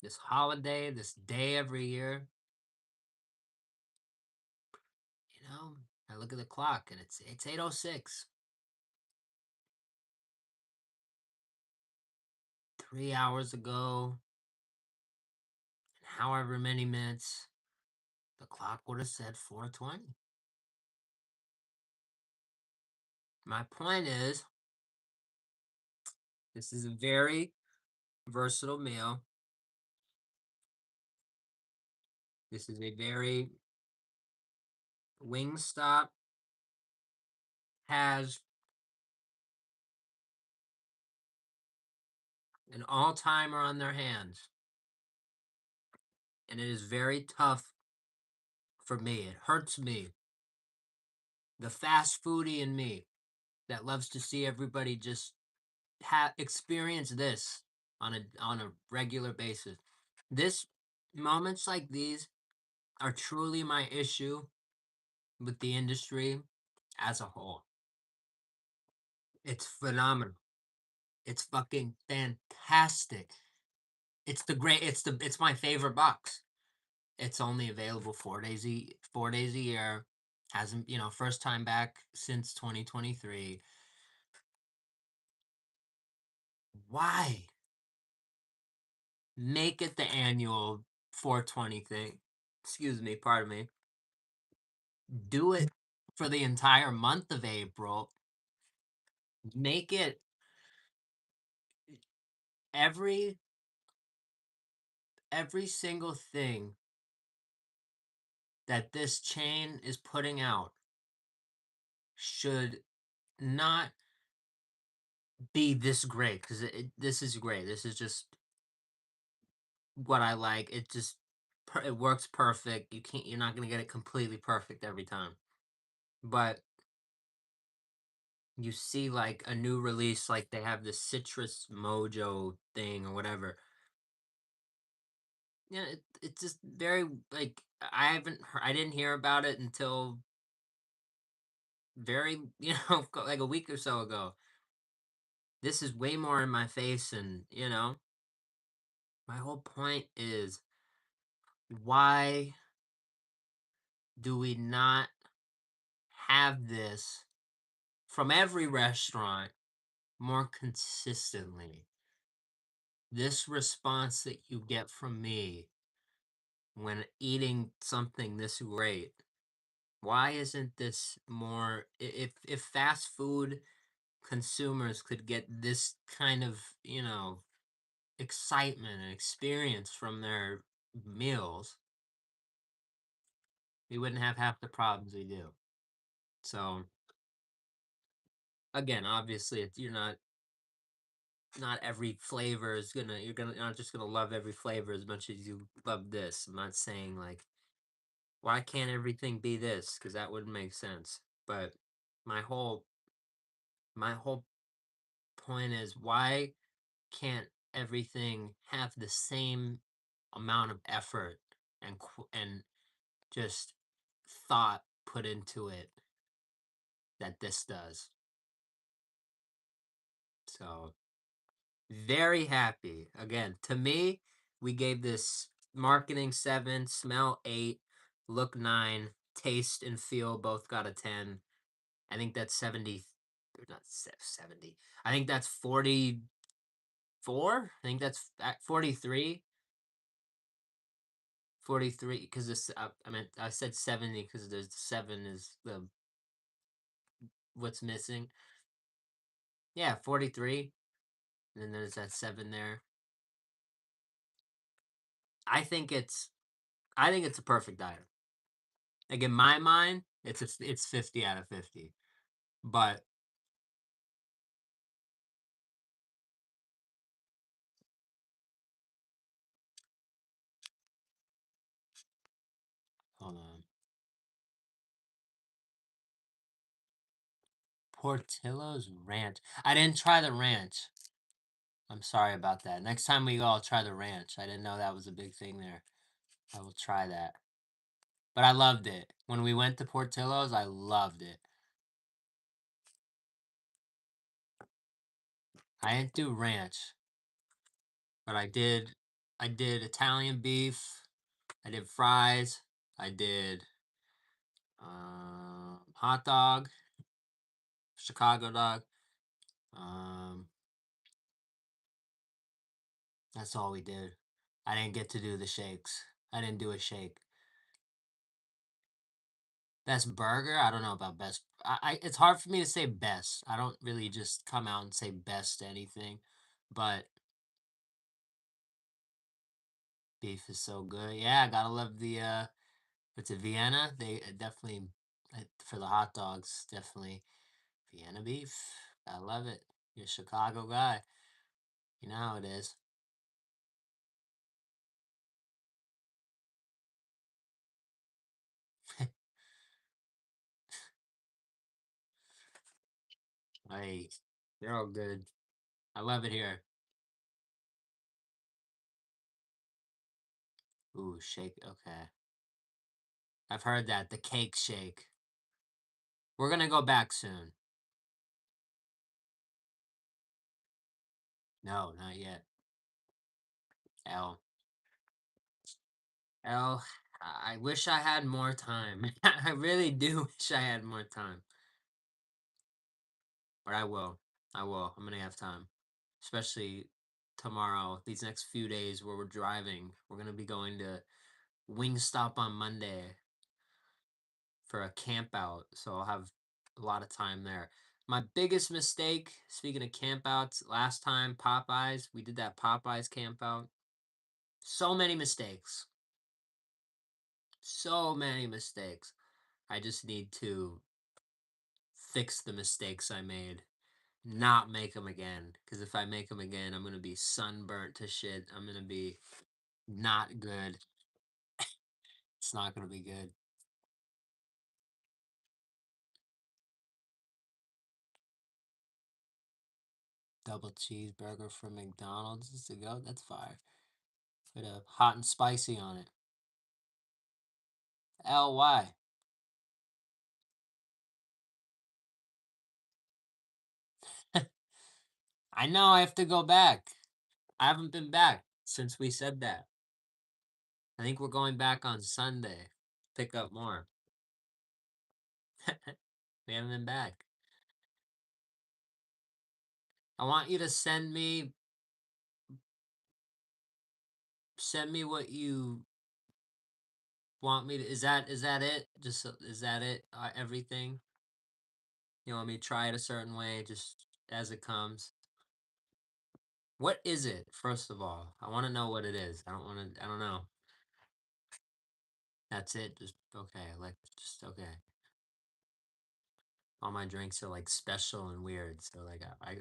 this holiday, this day every year, you know, I look at the clock and it's 8:06. 3 hours ago, and however many minutes, the clock would have said 420. My point is, this is a very versatile meal. This is a very WingStop has an all-timer on their hands, and it is very tough for me. It hurts me, the fast foodie in me that loves to see everybody just experience this on a regular basis. This Moments like these are truly my issue with the industry as a whole. It's phenomenal. It's fucking fantastic. It's my favorite box. It's only available 4 days a year. Hasn't, first time back since 2023. Why make it the annual 420 thing? Excuse me, pardon me. Do it for the entire month of April. Make it every every single thing that this chain is putting out should not be this great, because this is great. This is just what I like. It works perfect. You're not gonna get it completely perfect every time, but you see like a new release, like they have this citrus mojo thing or whatever. Yeah, it's just very like I didn't hear about it until very like a week or so ago. This is way more in my face, and my whole point is, why do we not have this from every restaurant more consistently? This response that you get from me when eating something this great, why isn't this more? If fast food consumers could get this kind of, excitement and experience from their meals, we wouldn't have half the problems we do. So again, obviously, you're not not every flavor is gonna you're not just gonna love every flavor as much as you love this. I'm not saying like why can't everything be this? Because that wouldn't make sense. But my whole my whole point is why can't everything have the same amount of effort and just thought put into it that this does? So very happy. Again, to me, we gave this marketing 7, smell 8, look 9, taste and feel both got a 10. I think that's 70, or not 70. I think that's 44. I think that's 43. 43 because this I mean I said 70 because there's 7 is the what's missing. Yeah, 43. And then there's that 7 there. I think it's I think it's a perfect item. Like in my mind, it's 50 out of 50. But hold on. Portillo's ranch. I didn't try the ranch. I'm sorry about that. Next time we go, I'll try the ranch. I didn't know that was a big thing there. I will try that. But I loved it. When we went to Portillo's, I loved it. I didn't do ranch, but I did Italian beef. I did fries. I did hot dog, Chicago dog. Um, that's all we did. I didn't get to do the shakes. I didn't do a shake. Best burger? I don't know about best. It's hard for me to say best. I don't really just come out and say best to anything, but beef is so good. Yeah, I gotta love the it's a Vienna. They definitely for the hot dogs, definitely Vienna beef. I love it. You're a Chicago guy. You know how it is. Hey, they're all good. I love it here. Ooh, shake. Okay. I've heard that. The cake shake. We're gonna go back soon. No, not yet. L. L. I wish I had more time. I really do wish I had more time. But I will. I will. I'm gonna have time. Especially tomorrow, these next few days where we're driving. We're gonna be going to WingStop on Monday for a camp out. So I'll have a lot of time there. My biggest mistake, speaking of camp outs, last time Popeyes, we did that Popeyes camp out. So many mistakes. So many mistakes. I just need to fix the mistakes I made, not make them again. Because if I make them again, I'm going to be sunburnt to shit. I'm going to be not good. It's not going to be good. Double cheeseburger from McDonald's is to go. That's fire. Put a hot and spicy on it. LY. I know I have to go back. I haven't been back since we said that. I think we're going back on Sunday. Pick up more. We haven't been back. I want you to send me what you want me to. Is that it? Just is that it? Everything? You want me to try it a certain way, just as it comes? What is it? First of all, I want to know what it is. I don't want to. I don't know. That's it. Just okay. Like just okay. All my drinks are like special and weird. So like I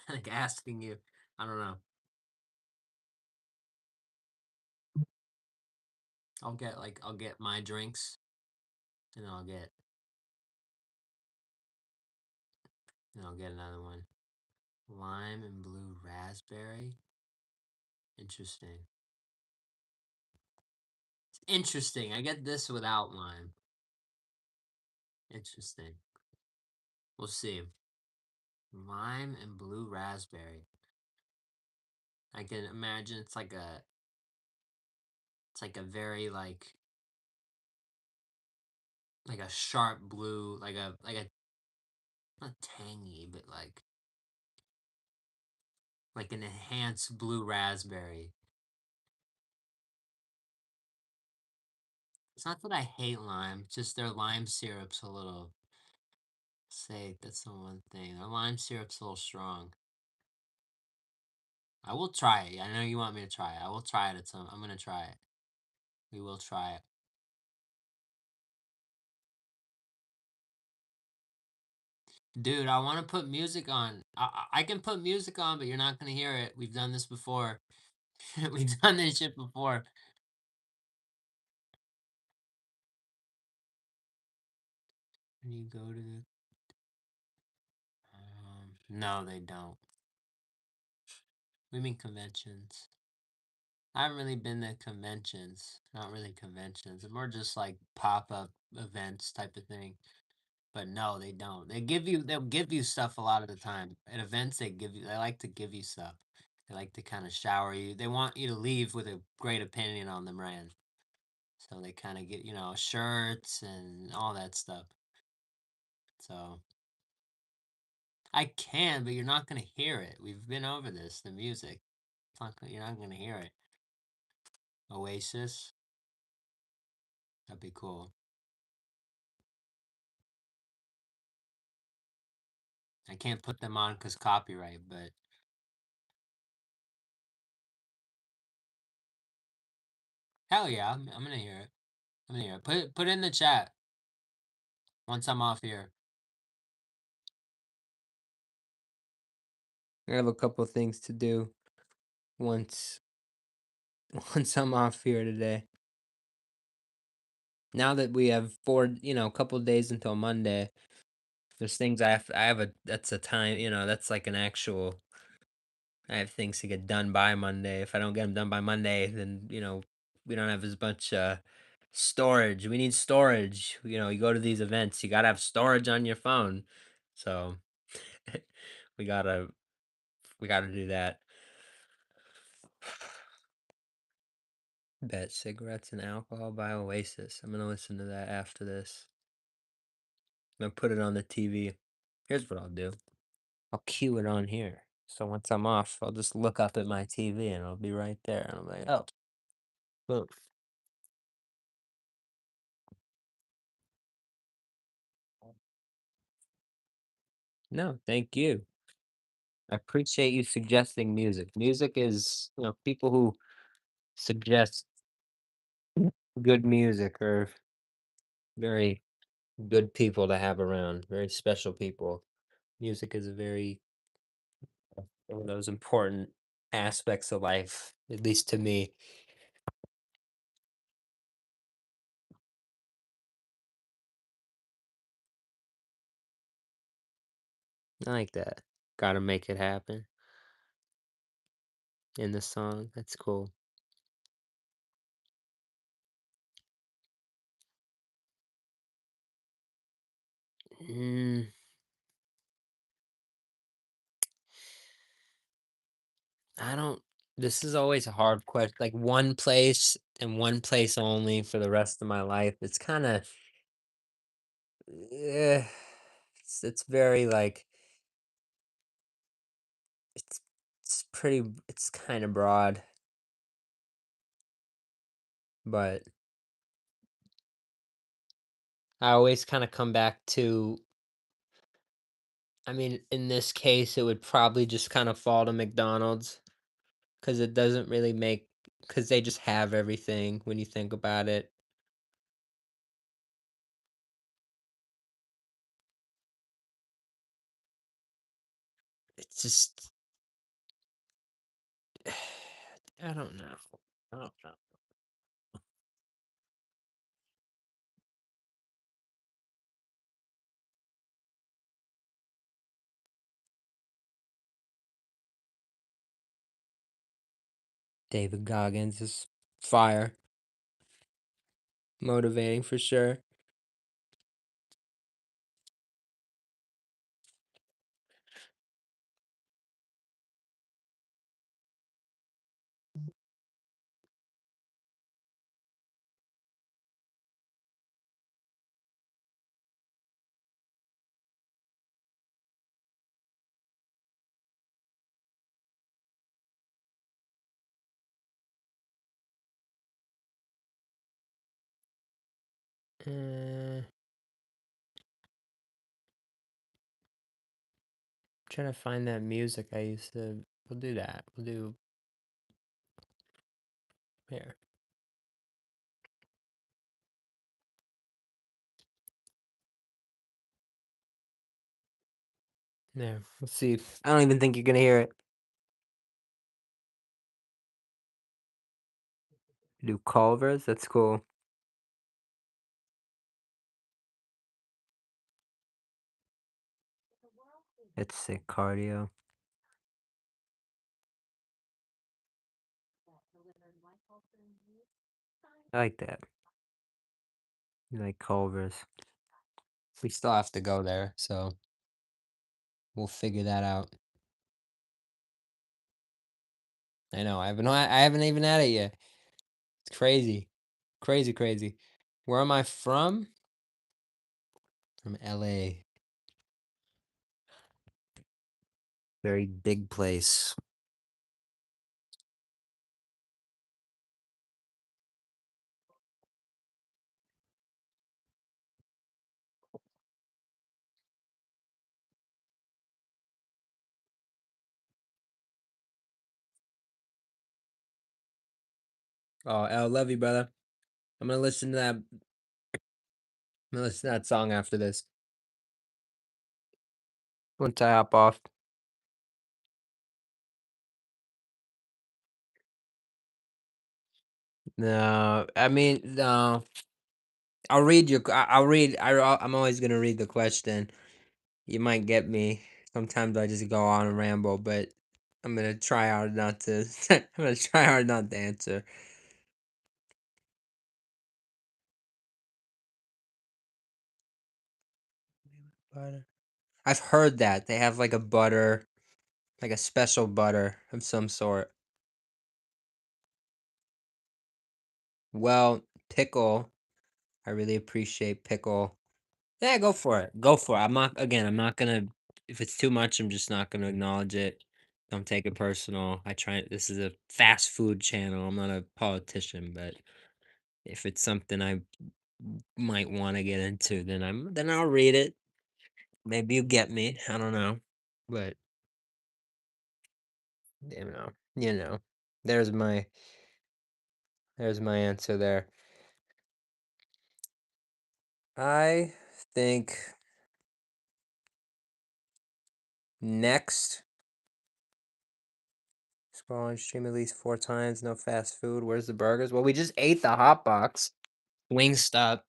like asking you. I don't know. I'll get my drinks and I'll get another one. Lime and blue raspberry. Interesting. Interesting. I get this without lime. Interesting. We'll see. Lime and blue raspberry. I can imagine it's like a very like a sharp blue, like a not tangy, but like an enhanced blue raspberry. It's not that I hate lime, it's just their lime syrup's a little say that's the one thing. Their lime syrup's a little strong. I will try it. I know you want me to try it. I will try it at some I'm gonna try it. We will try it. Dude, I want to put music on. I can put music on, but you're not gonna hear it. We've done this before. We've done this shit before. When you go to the no, they don't. We mean conventions. I haven't really been to conventions. Not really conventions. They're more just like pop up events type of thing. But no, they don't. They'll give you stuff a lot of the time. At events they like to give you stuff. They like to kind of shower you. They want you to leave with a great opinion on the brand. So they kind of get, shirts and all that stuff. So I can, but you're not going to hear it. We've been over this, the music. You're not going to hear it. Oasis, that'd be cool. I can't put them on because copyright, but hell yeah, I'm going to hear it. I'm going to hear it. Put it in the chat once I'm off here. I have a couple things to do once once I'm off here today. Now that we have a couple days until Monday, there's things I have a that's a time, that's like an actual I have things to get done by Monday. If I don't get them done by Monday, then, we don't have as much storage. We need storage. You go to these events, you got to have storage on your phone. So, we got to we got to do that. Bet cigarettes and alcohol by Oasis. I'm going to listen to that after this. I'm going to put it on the TV. Here's what I'll do. I'll cue it on here. So once I'm off, I'll just look up at my TV and I'll be right there. And I'm like, oh, boom. No, thank you. I appreciate you suggesting music. Music is, people who suggest good music are very good people to have around, very special people. Music is a very one of those important aspects of life, at least to me. I like that. Gotta make it happen in the song. That's cool. Mm, I don't. This is always a hard question. Like one place and one place only for the rest of my life. It's kind of, eh, it's very like it's it's kind of broad, but I always kind of come back to. I mean, in this case, it would probably just kind of fall to McDonald's because it doesn't really make because they just have everything when you think about it. just I don't know. I don't know. David Goggins is fire, motivating for sure. Trying to find that music I used to. We'll do that. We'll do here. There. Let's see. I don't even think you're gonna hear it. Do Culvers. That's cool. It's sick cardio. I like that. You like Culvers. We still have to go there, so we'll figure that out. I know. I haven't even had it yet. It's crazy. Crazy, crazy. Where am I from? From LA. Very big place. Oh, I love you, brother. I'm gonna listen to that. I'm gonna listen to that song after this. Once I hop off. No, I mean, no. I'll read your. I'll read. I'm always gonna read the question. You might get me. Sometimes I just go on and ramble, but I'm gonna try hard not to. I'm gonna try hard not to answer. Butter. I've heard that they have like a butter, like a special butter of some sort. Well, pickle. I really appreciate pickle. Yeah, go for it. Go for it. I'm not gonna, if it's too much, I'm just not gonna acknowledge it. Don't take it personal. This is a fast food channel. I'm not a politician, but if it's something I might want to get into, then I'll read it. Maybe you get me. I don't know. But, you know, there's my, there's my answer there. I think next, scroll on stream at least 4 times. No fast food. Where's the burgers? Well, we just ate the hot box. WingStop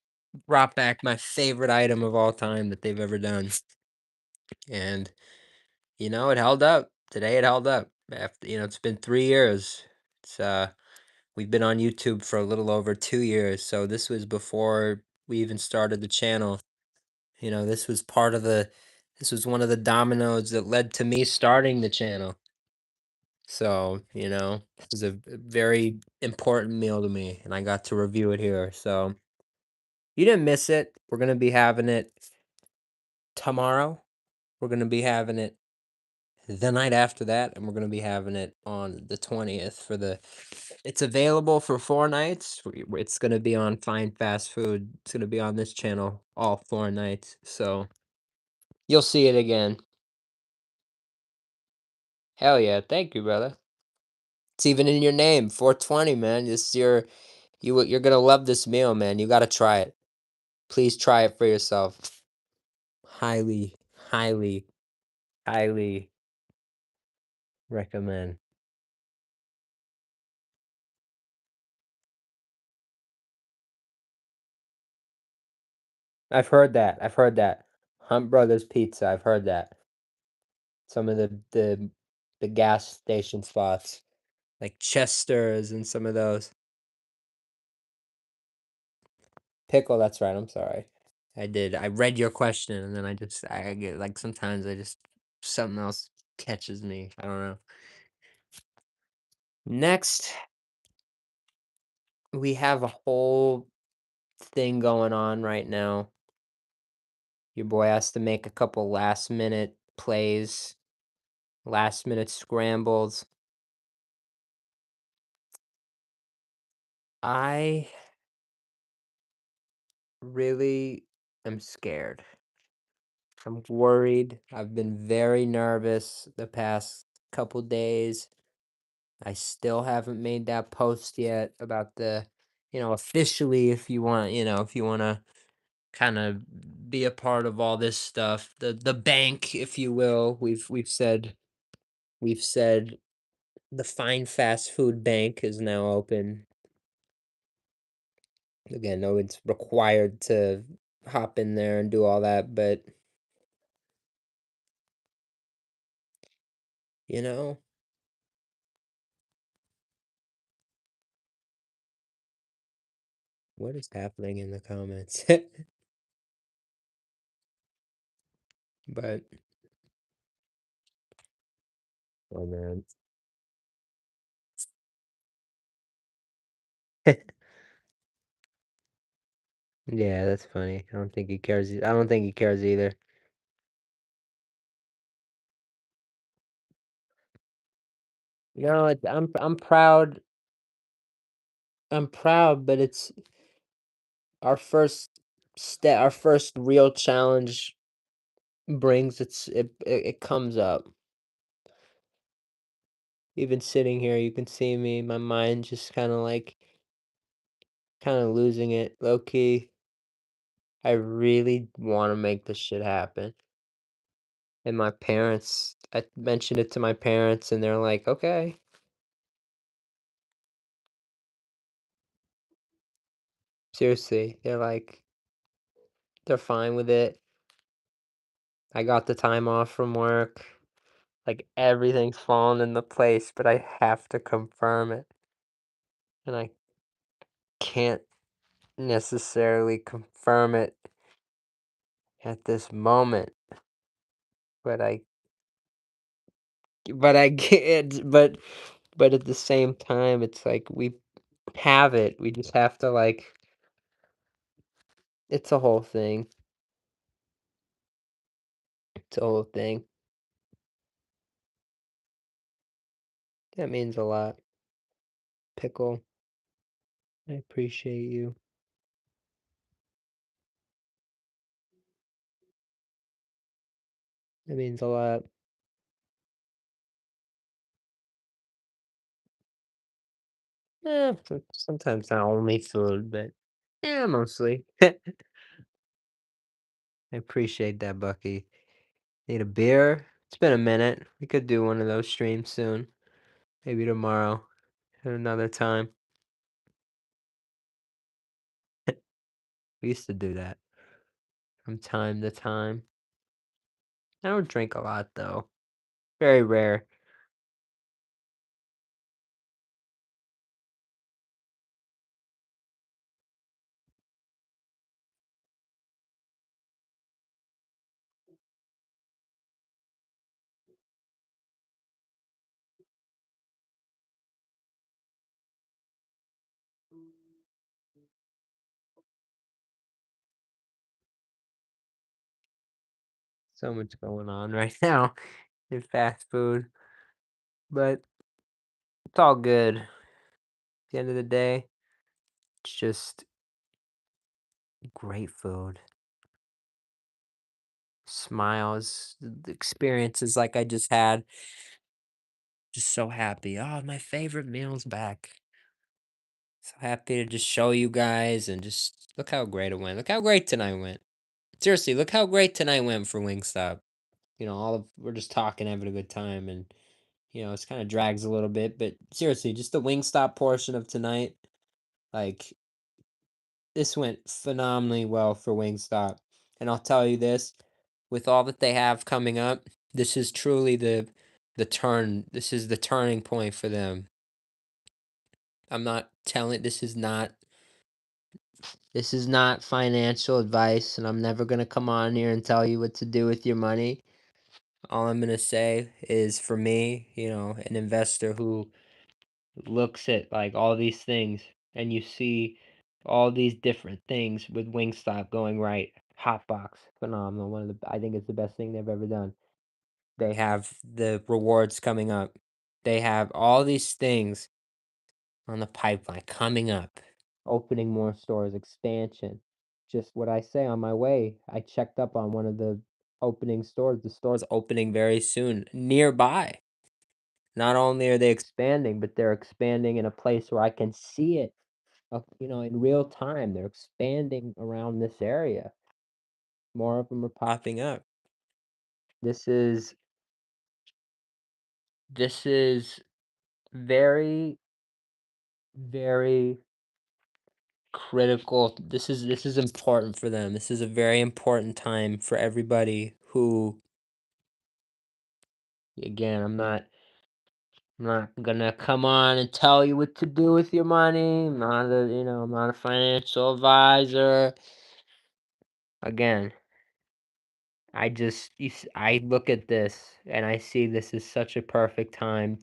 brought back my favorite item of all time that they've ever done, and it held up. Today it held up. After it's been 3 years. It's we've been on YouTube for a little over 2 years, so this was before we even started the channel. This was this was one of the dominoes that led to me starting the channel. So, it was a very important meal to me, and I got to review it here. So, you didn't miss it. We're gonna be having it tomorrow. We're gonna be having it the night after that, and we're gonna be having it on the 20th for the. It's available for 4 nights. It's gonna be on Fine Fast Food. It's gonna be on this channel all 4 nights. So you'll see it again. Hell yeah! Thank you, brother. It's even in your name, 420, man. You're gonna love this meal, man. You gotta try it. Please try it for yourself. Highly, highly, highly recommend. I've heard that. I've heard that. Hunt Brothers Pizza. I've heard that. Some of the gas station spots, like Chester's and some of those. Pickle, that's right. I'm sorry. I did. I read your question and then I get like sometimes I just something else catches me. I don't know. Next, we have a whole thing going on right now. Your boy has to make a couple last minute plays, last minute scrambles. I really am scared. I'm worried. I've been very nervous the past couple days. I still haven't made that post yet about officially, if you want, if you want to kind of be a part of all this stuff, the bank, if you will. We've said the fine fast food bank is now open. Again, no one's required to hop in there and do all that, but you know, what is happening in the comments? But oh man. Yeah, that's funny. I don't think he cares. I don't think he cares either. I'm proud. I'm proud, but it's our first step. Our first real challenge brings it comes up. Even sitting here, you can see me. My mind just kind of losing it, low key. I really want to make this shit happen. And my parents, I mentioned it to my parents, and they're like, okay. Seriously, they're fine with it. I got the time off from work. Like everything's fallen into place, but I have to confirm it. And I can't necessarily confirm it at this moment, but I can't, but at the same time, it's like we have it. We just have to it's a whole thing. It's a whole thing. That means a lot. Pickle, I appreciate you. That means a lot. Sometimes not only food, but yeah, mostly. I appreciate that, Bucky. Need a beer? It's been a minute. We could do one of those streams soon. Maybe tomorrow at another time. We used to do that from time to time. I don't drink a lot though. Very rare. So much going on right now in fast food. But it's all good. At the end of the day, it's just great food. Smiles, the experiences like I just had. Just so happy. Oh, my favorite meal's back. So happy to just show you guys and just look how great it went. Look how great tonight went. Seriously, look how great tonight went for Wingstop. All of we're just talking, having a good time, and It's kind of drags a little bit, but seriously, just the Wingstop portion of tonight, like this went phenomenally well for Wingstop. And I'll tell you this, with all that they have coming up, this is truly this is the turning point for them. I'm not telling this is not financial advice, and I'm never going to come on here and tell you what to do with your money. All I'm going to say is for me, an investor who looks at like all these things and you see all these different things with Wingstop going right. Hotbox, phenomenal. I think it's the best thing they've ever done. They have the rewards coming up. They have all these things on the pipeline coming up. Opening more stores, expansion. Just what I say on my way. I checked up on one of the opening stores. The store's opening very soon nearby. Not only are they expanding, but they're expanding in a place where I can see it, in real time. They're expanding around this area. More of them are popping up. This is this is very, very critical. This is important for them. This is a very important time for everybody who, again, I'm not gonna come on and tell you what to do with your money. I'm not a financial advisor. Again, I look at this and I see this is such a perfect time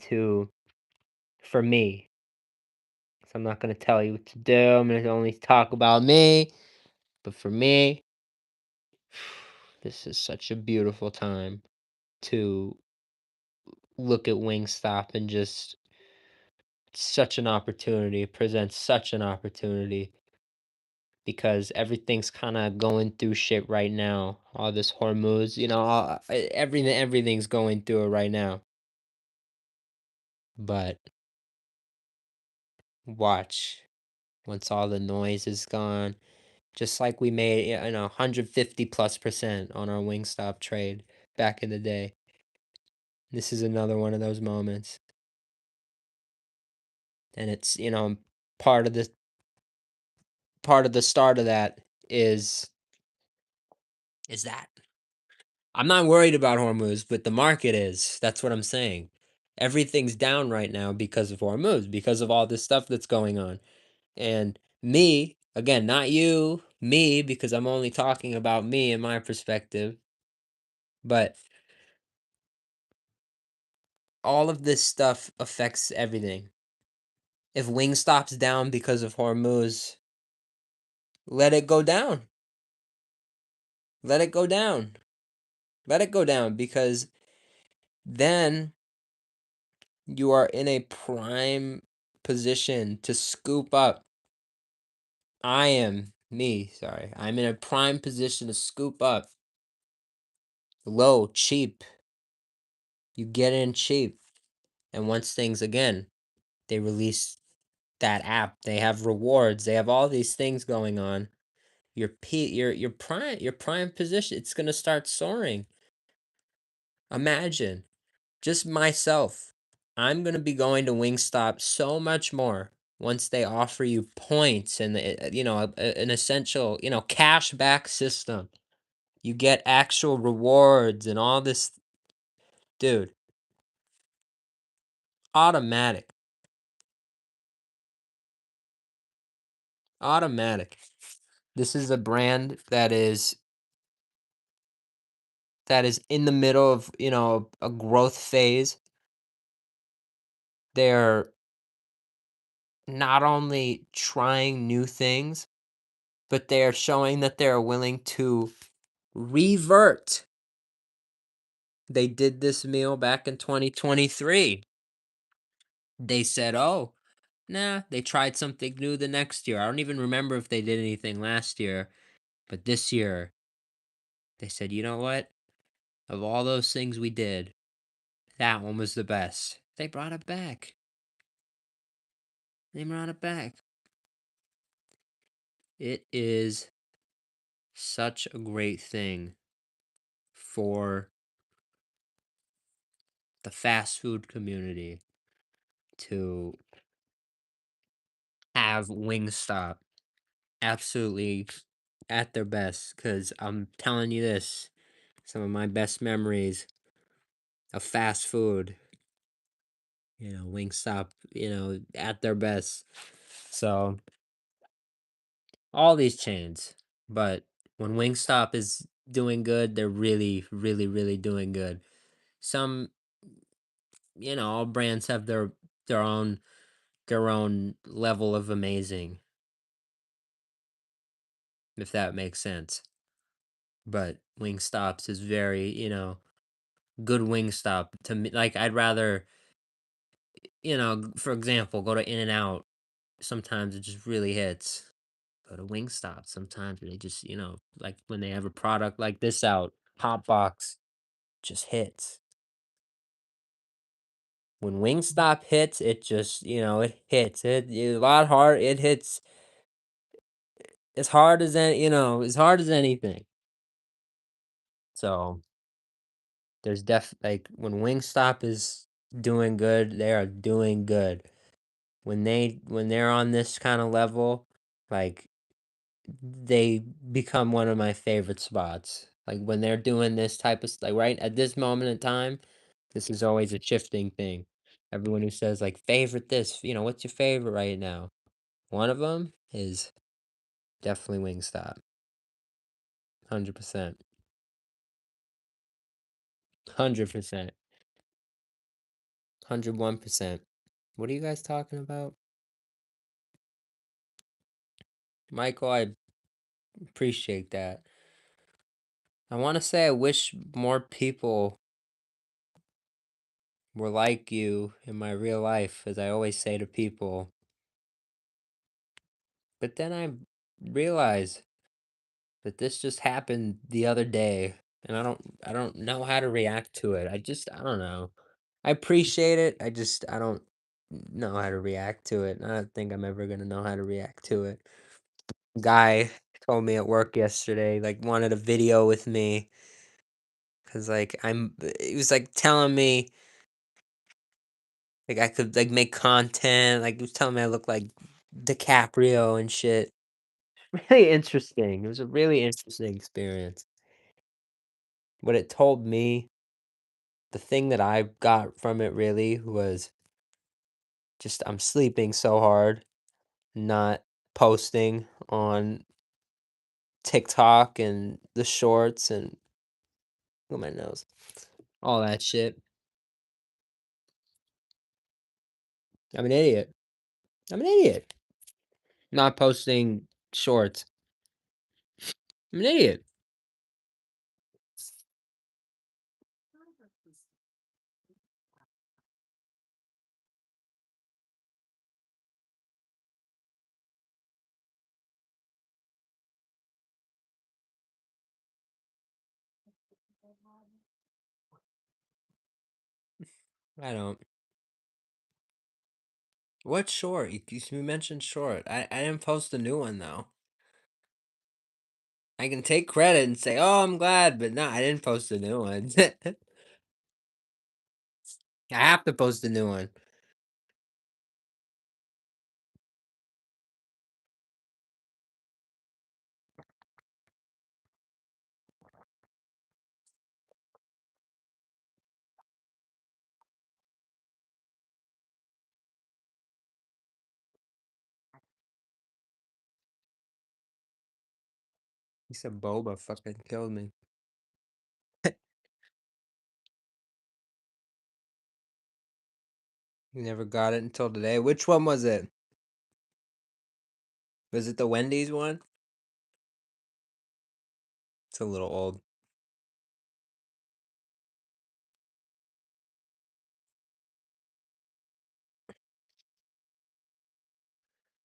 for me. So I'm not gonna tell you what to do. I'm gonna only talk about me. But for me, this is such a beautiful time to look at Wingstop and just such an opportunity. It presents such an opportunity because everything's kind of going through shit right now. All this Hormuz, everything's going through it right now. But watch once all the noise is gone, just like we made, 150+% on our Wingstop trade back in the day. This is another one of those moments, and it's part of the start of that is that. I'm not worried about Hormuz, but the market is. That's what I'm saying. Everything's down right now because of Hormuz, because of all this stuff that's going on. And me, again, not you, me, because I'm only talking about me and my perspective, but all of this stuff affects everything. If Wingstop's down because of Hormuz, let it go down. Let it go down. Let it go down because then you are in a prime position to scoop up. Sorry. I'm in a prime position to scoop up low, cheap. You get in cheap. And once things, again, they release that app, they have rewards, they have all these things going on. Your prime position, it's gonna start soaring. Imagine, just myself, I'm gonna be going to Wingstop so much more once they offer you points and an essential cash back system. You get actual rewards and all this, dude. Automatic, automatic. This is a brand that is in the middle of a growth phase. They're not only trying new things, but they are showing that they're willing to revert. They did this meal back in 2023. They said, oh, nah, they tried something new the next year. I don't even remember if they did anything last year, but this year they said, you know what? Of all those things we did, that one was the best. They brought it back. They brought it back. It is such a great thing for the fast food community to have Wingstop absolutely at their best. Because I'm telling you this, some of my best memories of fast food, Wingstop, at their best. So all these chains, but when Wingstop is doing good, they're really, really, really doing good. Some, all brands have their own level of amazing, if that makes sense. But Wingstops is very, good Wingstop to me. Like I'd rather, for example, go to In and Out. Sometimes it just really hits. Go to Wingstop. Sometimes they just, like when they have a product like this out, Hot Box just hits. When Wingstop hits, it just, it hits. A lot hard. It hits as hard as as hard as anything. So there's like when Wingstop is doing good, they are doing good. When they're on this kind of level, like they become one of my favorite spots. Like when they're doing this type of like right at this moment in time, this is always a shifting thing. Everyone who says like favorite this, what's your favorite right now? One of them is definitely Wingstop. 100%. 100%. 101%. What are you guys talking about? Michael, I appreciate that. I want to say I wish more people were like you in my real life, as I always say to people. But then I realize that this just happened the other day, and I don't know how to react to it. I don't know. I appreciate it. I don't know how to react to it. I don't think I'm ever gonna know how to react to it. Guy told me at work yesterday, like wanted a video with me because like he was like telling me like I could like make content. Like he was telling me I look like DiCaprio and shit. Really interesting. It was a really interesting experience. What it told me, the thing that I got from it really was just I'm sleeping so hard, not posting on TikTok and the shorts and oh my nose, all that shit. I'm an idiot. I'm an idiot. Not posting shorts. I'm an idiot. I don't. What short? You mentioned short. I didn't post a new one though. I can take credit and say, "Oh, I'm glad," but no, I didn't post a new one. I have to post a new one. He said boba fucking killed me. You never got it until today. Which one was it? Was it the Wendy's one? It's a little old.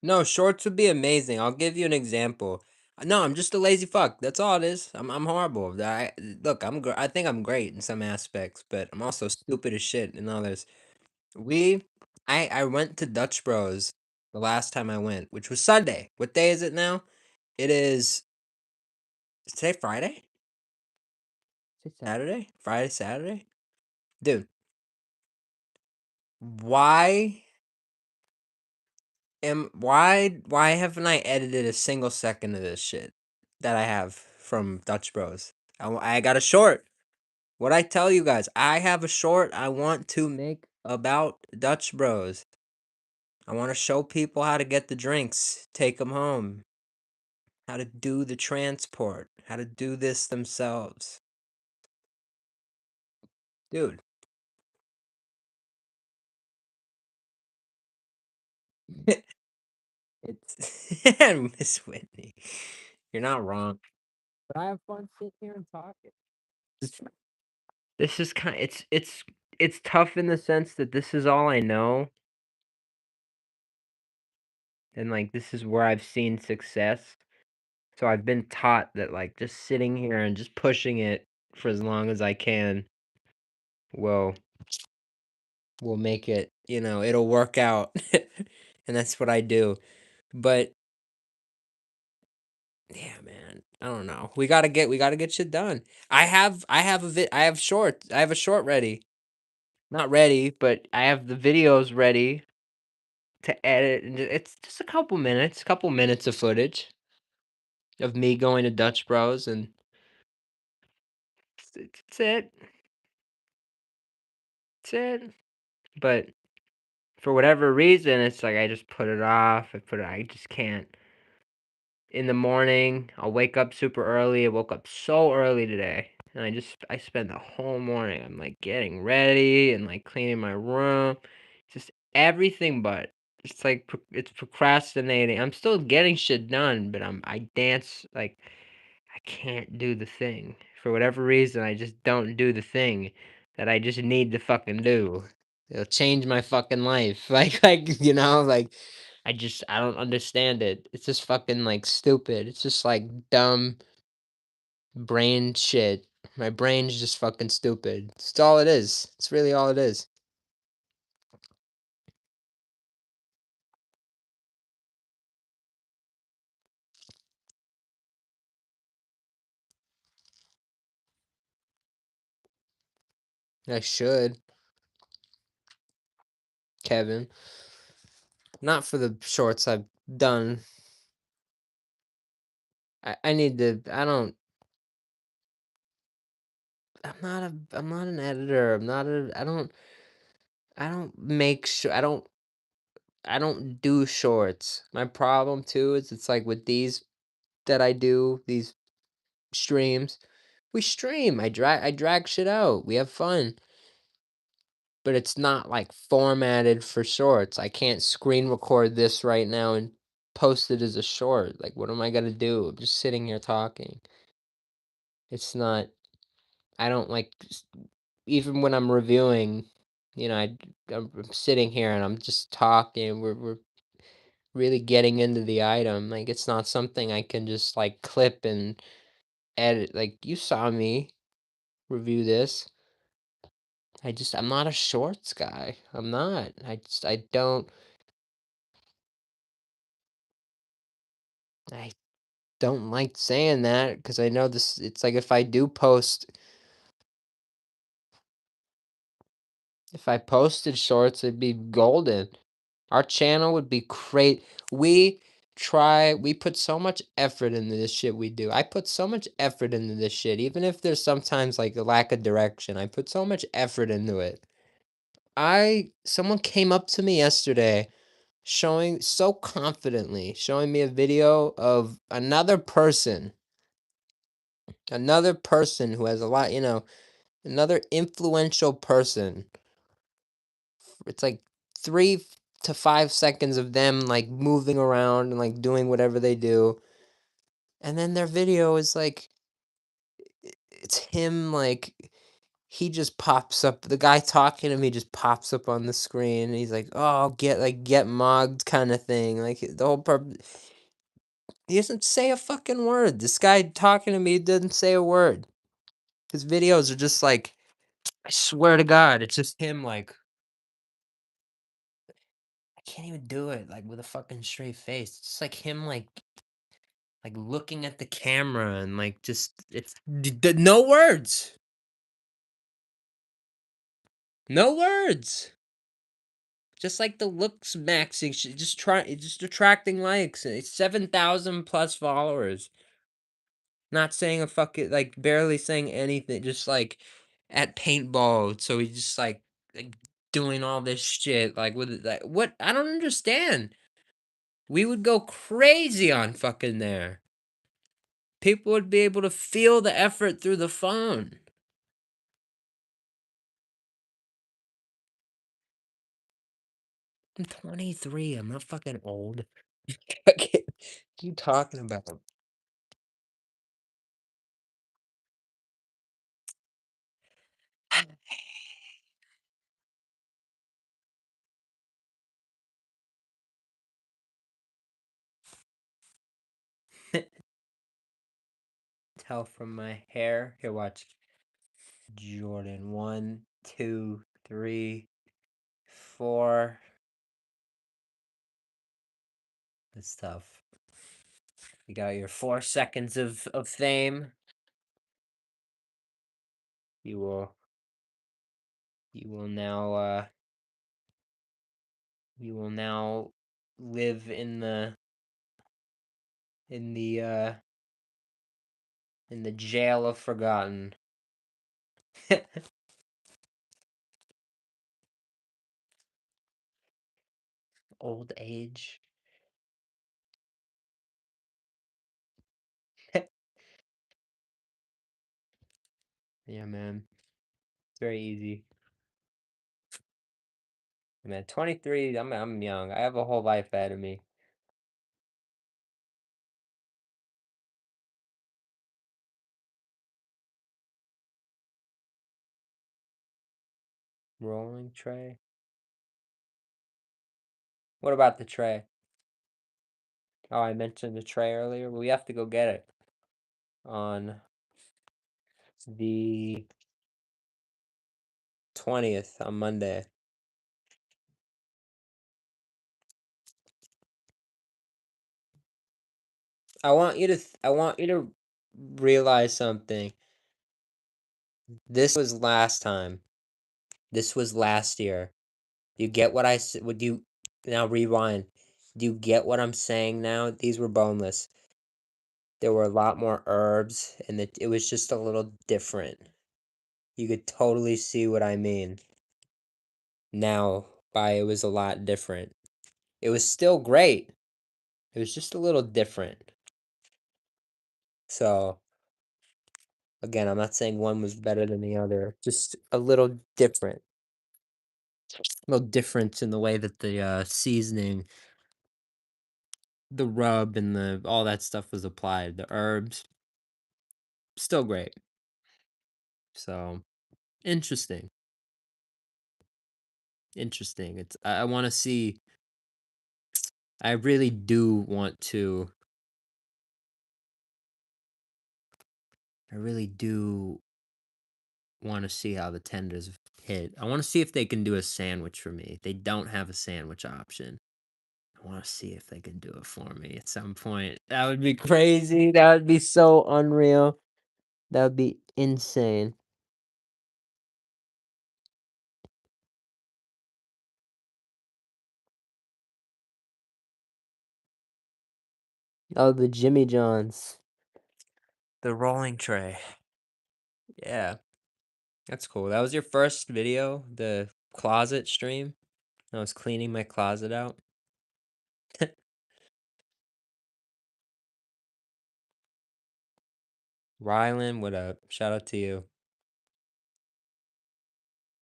No, shorts would be amazing. I'll give you an example. No, I'm just a lazy fuck. That's all it is. I'm horrible. Look, I think I'm great in some aspects, but I'm also stupid as shit in others. We I went to Dutch Bros the last time I went, which was Sunday. What day is it now? It is today Friday? Is it Saturday? Friday, Saturday? Dude, Why why haven't I edited a single second of this shit that I have from Dutch Bros? I got a short. What I tell you guys, I have a short I want to make about Dutch Bros. I want to show people how to get the drinks, take them home, how to do the transport, how to do this themselves. Dude, it's Miss Whitney. You're not wrong. But I have fun sitting here and talking. This this is kind it's tough in the sense that this is all I know, and, like, this is where I've seen success. So I've been taught that, like, just sitting here and just pushing it for as long as I can will will make it, it'll work out. And that's what I do. But yeah, man, I don't know. We gotta get shit done. I have short. I have a short ready. Not ready, but I have the videos ready to edit, and it's just a couple minutes of footage of me going to Dutch Bros, and that's it. That's it. But for whatever reason, it's like I just put it off. I just can't. In the morning, I'll wake up super early. I woke up so early today, and I spent the whole morning. I'm like getting ready and like cleaning my room, just everything but. It's like it's procrastinating. I'm still getting shit done, but I dance like I can't do the thing. For whatever reason, I just don't do the thing that I just need to fucking do. It'll change my fucking life. Like I don't understand it. It's just fucking like stupid. It's just like dumb brain shit. My brain's just fucking stupid. It's all it is. It's really all it is. I should, Kevin. Not for the shorts I've done. I need to I don't I'm not an editor. I don't make sure I don't do shorts. My problem too is it's like with these that I do, these streams, we stream. I drag shit out. We have fun. But it's not like formatted for shorts. I can't screen record this right now and post it as a short. Like what am I gonna do? I'm just sitting here talking. It's not I don't like even when I'm reviewing, I'm sitting here and I'm just talking. We're really getting into the item. Like it's not something I can just like clip and edit. Like you saw me review this. I'm not a shorts guy. I'm not. I don't like saying that because I know this. It's like if I posted shorts, it'd be golden. Our channel would be great. We we put so much effort into this shit we do. I put so much effort into this shit, even if there's sometimes like a lack of direction. I put so much effort into it. Someone came up to me yesterday showing so confidently, showing me a video of another person who has a lot, another influential person. It's like 3 to 5 seconds of them like moving around and like doing whatever they do. And then their video is like it's him like he just pops up. The guy talking to me just pops up on the screen and he's like, "Oh, get mugged" kind of thing. Like the whole purpose he doesn't say a fucking word. This guy talking to me doesn't say a word. His videos are just like I swear to God, it's just him like I can't even do it like with a fucking straight face. It's just like him like looking at the camera and like just no words. No words. Just like the looks maxing shit, just attracting likes. It's 7,000 plus followers. Not saying a fucking like barely saying anything, just like at paintball. So he's just like doing all this shit. Like with like what I don't understand. We would go crazy on fucking there. People would be able to feel the effort through the phone. I'm 23. I'm not fucking old. What you talking about? Tell from my hair. Here, watch. Jordan. One, two, three, four. That's tough. You got your 4 seconds of fame. You will you will now you will now live in the uh in the jail of forgotten. Old age. Yeah, man. It's very easy. Man, 23, I'm young. I have a whole life ahead of me. Rolling tray. What about the tray? Oh, I mentioned the tray earlier. Well, we have to go get it on the 20th on Monday. I want you to realize something. This was last time. This was last year. You get what I said? Would you now rewind? Do you get what I'm saying now? These were boneless. There were a lot more herbs, and it was just a little different. You could totally see what I mean. Now, by it was a lot different. It was still great. It was just a little different. So, again, I'm not saying one was better than the other. Just a little different. No difference in the way that the seasoning, the rub, and the all that stuff was applied. The herbs, still great. So interesting, interesting. It's I want to see. I really do want to. I really do want to see how the tenders hit. I want to see if they can do a sandwich for me. They don't have a sandwich option. I want to see if they can do it for me at some point. That would be crazy. That would be so unreal. That would be insane. Oh, the Jimmy Johns. The rolling tray. Yeah, that's cool. That was your first video, the closet stream? I was cleaning my closet out. Rylan, what up? Shout out to you.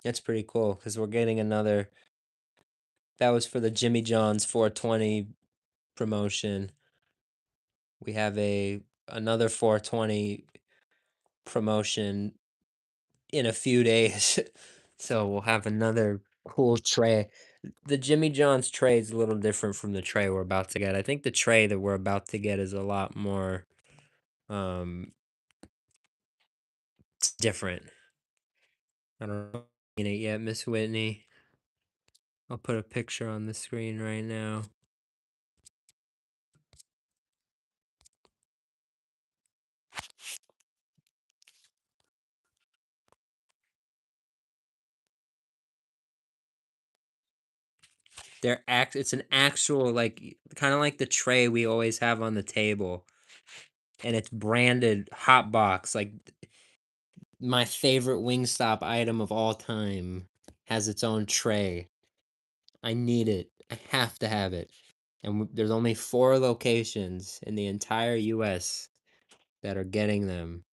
That's pretty cool because we're getting another. That was for the Jimmy John's 420 promotion. We have another 420 promotion in a few days. So we'll have another cool tray. The Jimmy John's tray is a little different from the tray we're about to get. I think the tray that we're about to get is a lot more um different. I don't know seen it yet, Miss Whitney. I'll put a picture on the screen right now. It's an actual, like, kinda like the tray we always have on the table, and it's branded hot box, like, my favorite Wingstop item of all time has its own tray. I need it. I have to have it. And there's only 4 locations in the entire US that are getting them,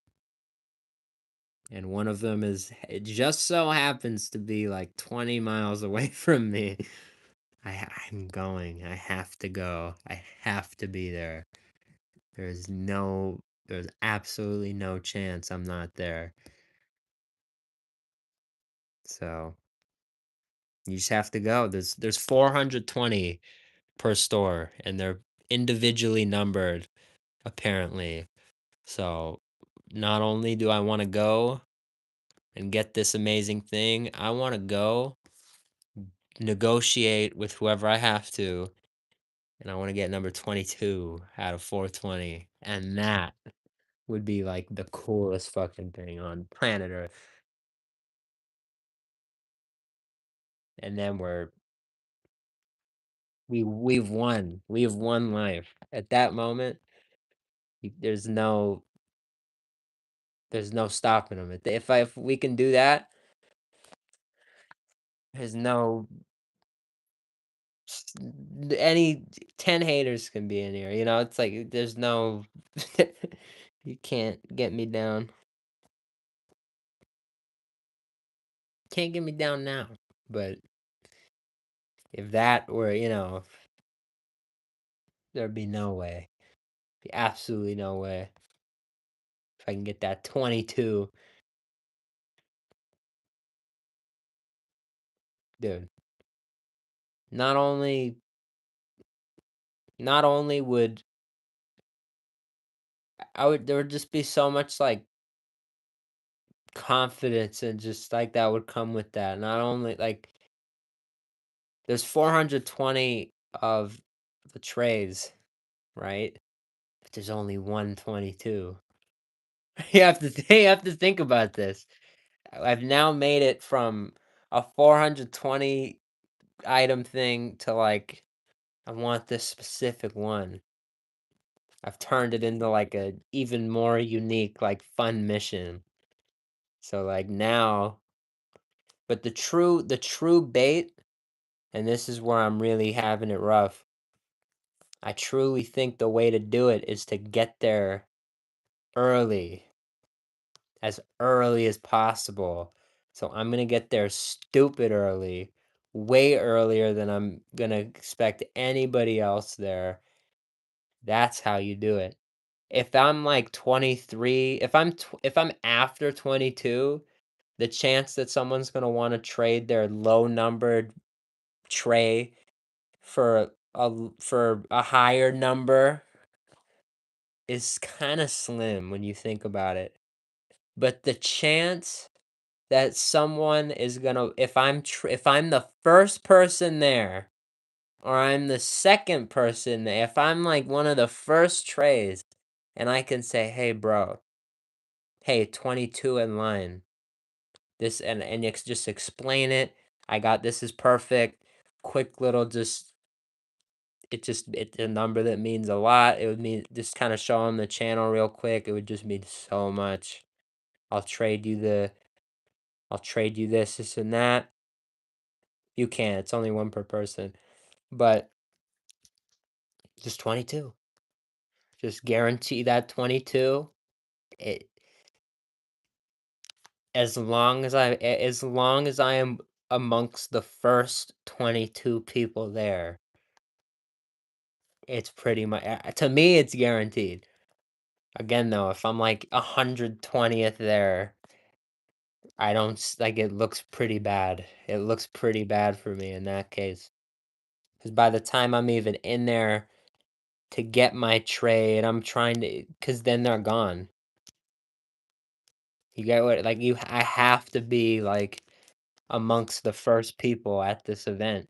and one of them is it just so happens to be, like, 20 miles away from me. I'm going. I have to go. I have to be there. There's absolutely no chance I'm not there. So, you just have to go. There's 420 per store, and they're individually numbered, apparently. So, not only do I wanna go and get this amazing thing, I wanna go, negotiate with whoever I have to, and I wanna get number 22 out of 420, and that would be, like, the coolest fucking thing on planet Earth. And then we've won. We've won life. At that moment, y there's no stopping them. If we can do that, there's no s any 10 haters can be in here, it's like, there's no you can't get me down. Can't get me down now, but if that were, there'd be no way. Be absolutely no way. If I can get that 22, dude, not only not only would I would there would just be so much, like, confidence and just, like, that would come with that. Not only like, there's 420 of the trays, right? But there's only 122. You have to think about this. I've now made it from a 420 item thing to, like, I want this specific one. I've turned it into, like, a even more unique, like, fun mission. So, like, now but the true bait, and this is where I'm really having it rough, I truly think the way to do it is to get there early, as early as possible. So I'm gonna get there stupid early, way earlier than I'm gonna expect anybody else there. That's how you do it. If I'm like 23, if I'm after 22, the chance that someone's gonna wanna trade their low numbered tray for a higher number is kinda slim when you think about it. But the chance that someone is gonna if I'm the first person there, or I'm the second person there, if I'm, like, one of the first trays, and I can say, "Hey, bro. Hey, 22 in line. This," and just explain it. "I got this is perfect." Quick little it's a number that means a lot. It would mean just kinda show them the channel real quick. It would just mean so much. "I'll trade you the I'll trade you this, and that." You can, it's only 1 per person, but just 22. Just guarantee that 22. It as long as I am amongst the first 22 people there, it's pretty much to me, it's guaranteed. Again, though, if I'm, like, 120th there, I don't s like, it looks pretty bad. It looks pretty bad for me in that case, because by the time I'm even in there to get my tray and I'm trying to, because then they're gone. You get what like, I have to be, like, amongst the first people at this event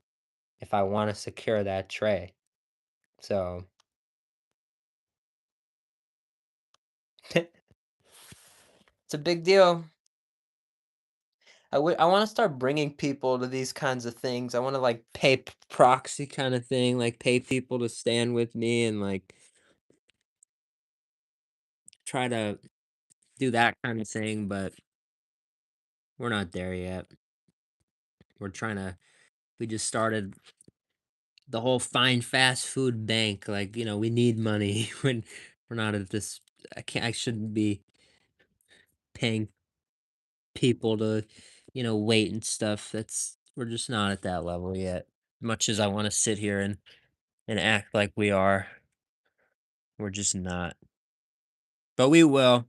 if I wanna secure that tray. So, it's a big deal. I want to start bringing people to these kinds of things. I want to like pay proxy kind of thing, like pay people to stand with me and like try to do that kind of thing, but we're not there yet. We're trying to we just started the whole find fast food bank, like, we need money when we're not at this. I shouldn't be paying people to, wait and stuff. We're just not at that level yet. Much as I want to sit here and act like we are, we're just not. But we will.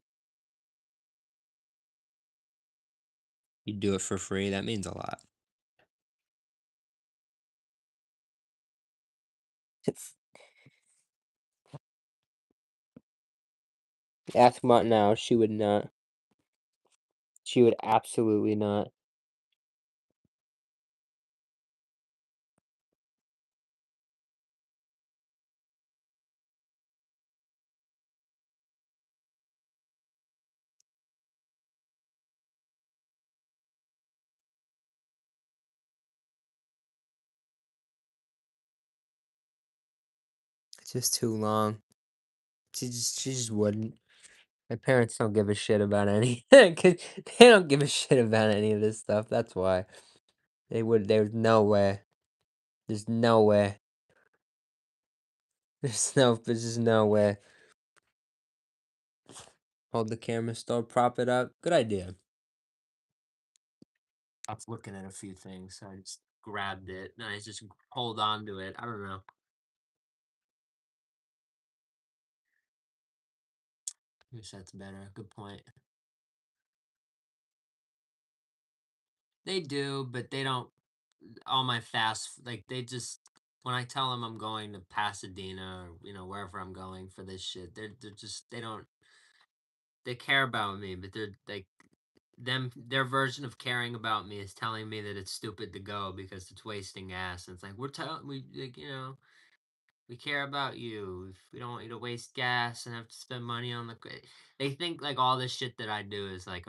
You do it for free. That means a lot. Ask Mutt now. She would not. She would absolutely not. It's just too long. She just wouldn't. My parents don't give a shit about any 'cause they don't give a shit about any of this stuff, that's why. There's no way. There's no way. There's just no way. Hold the camera still, prop it up. Good idea. I was looking at a few things, so I just grabbed it, and I just hold on to it. I don't know. Guess that's better. Good point. They do, but they don't all my like, they just when I tell them I'm going to Pasadena or, wherever I'm going for this shit, they're just they care about me, but they're like their version of caring about me is telling me that it's stupid to go because it's wasting gas. And it's like we like, we care about you. If we don't want you to waste gas and have to spend money on they think like all this shit that I do is like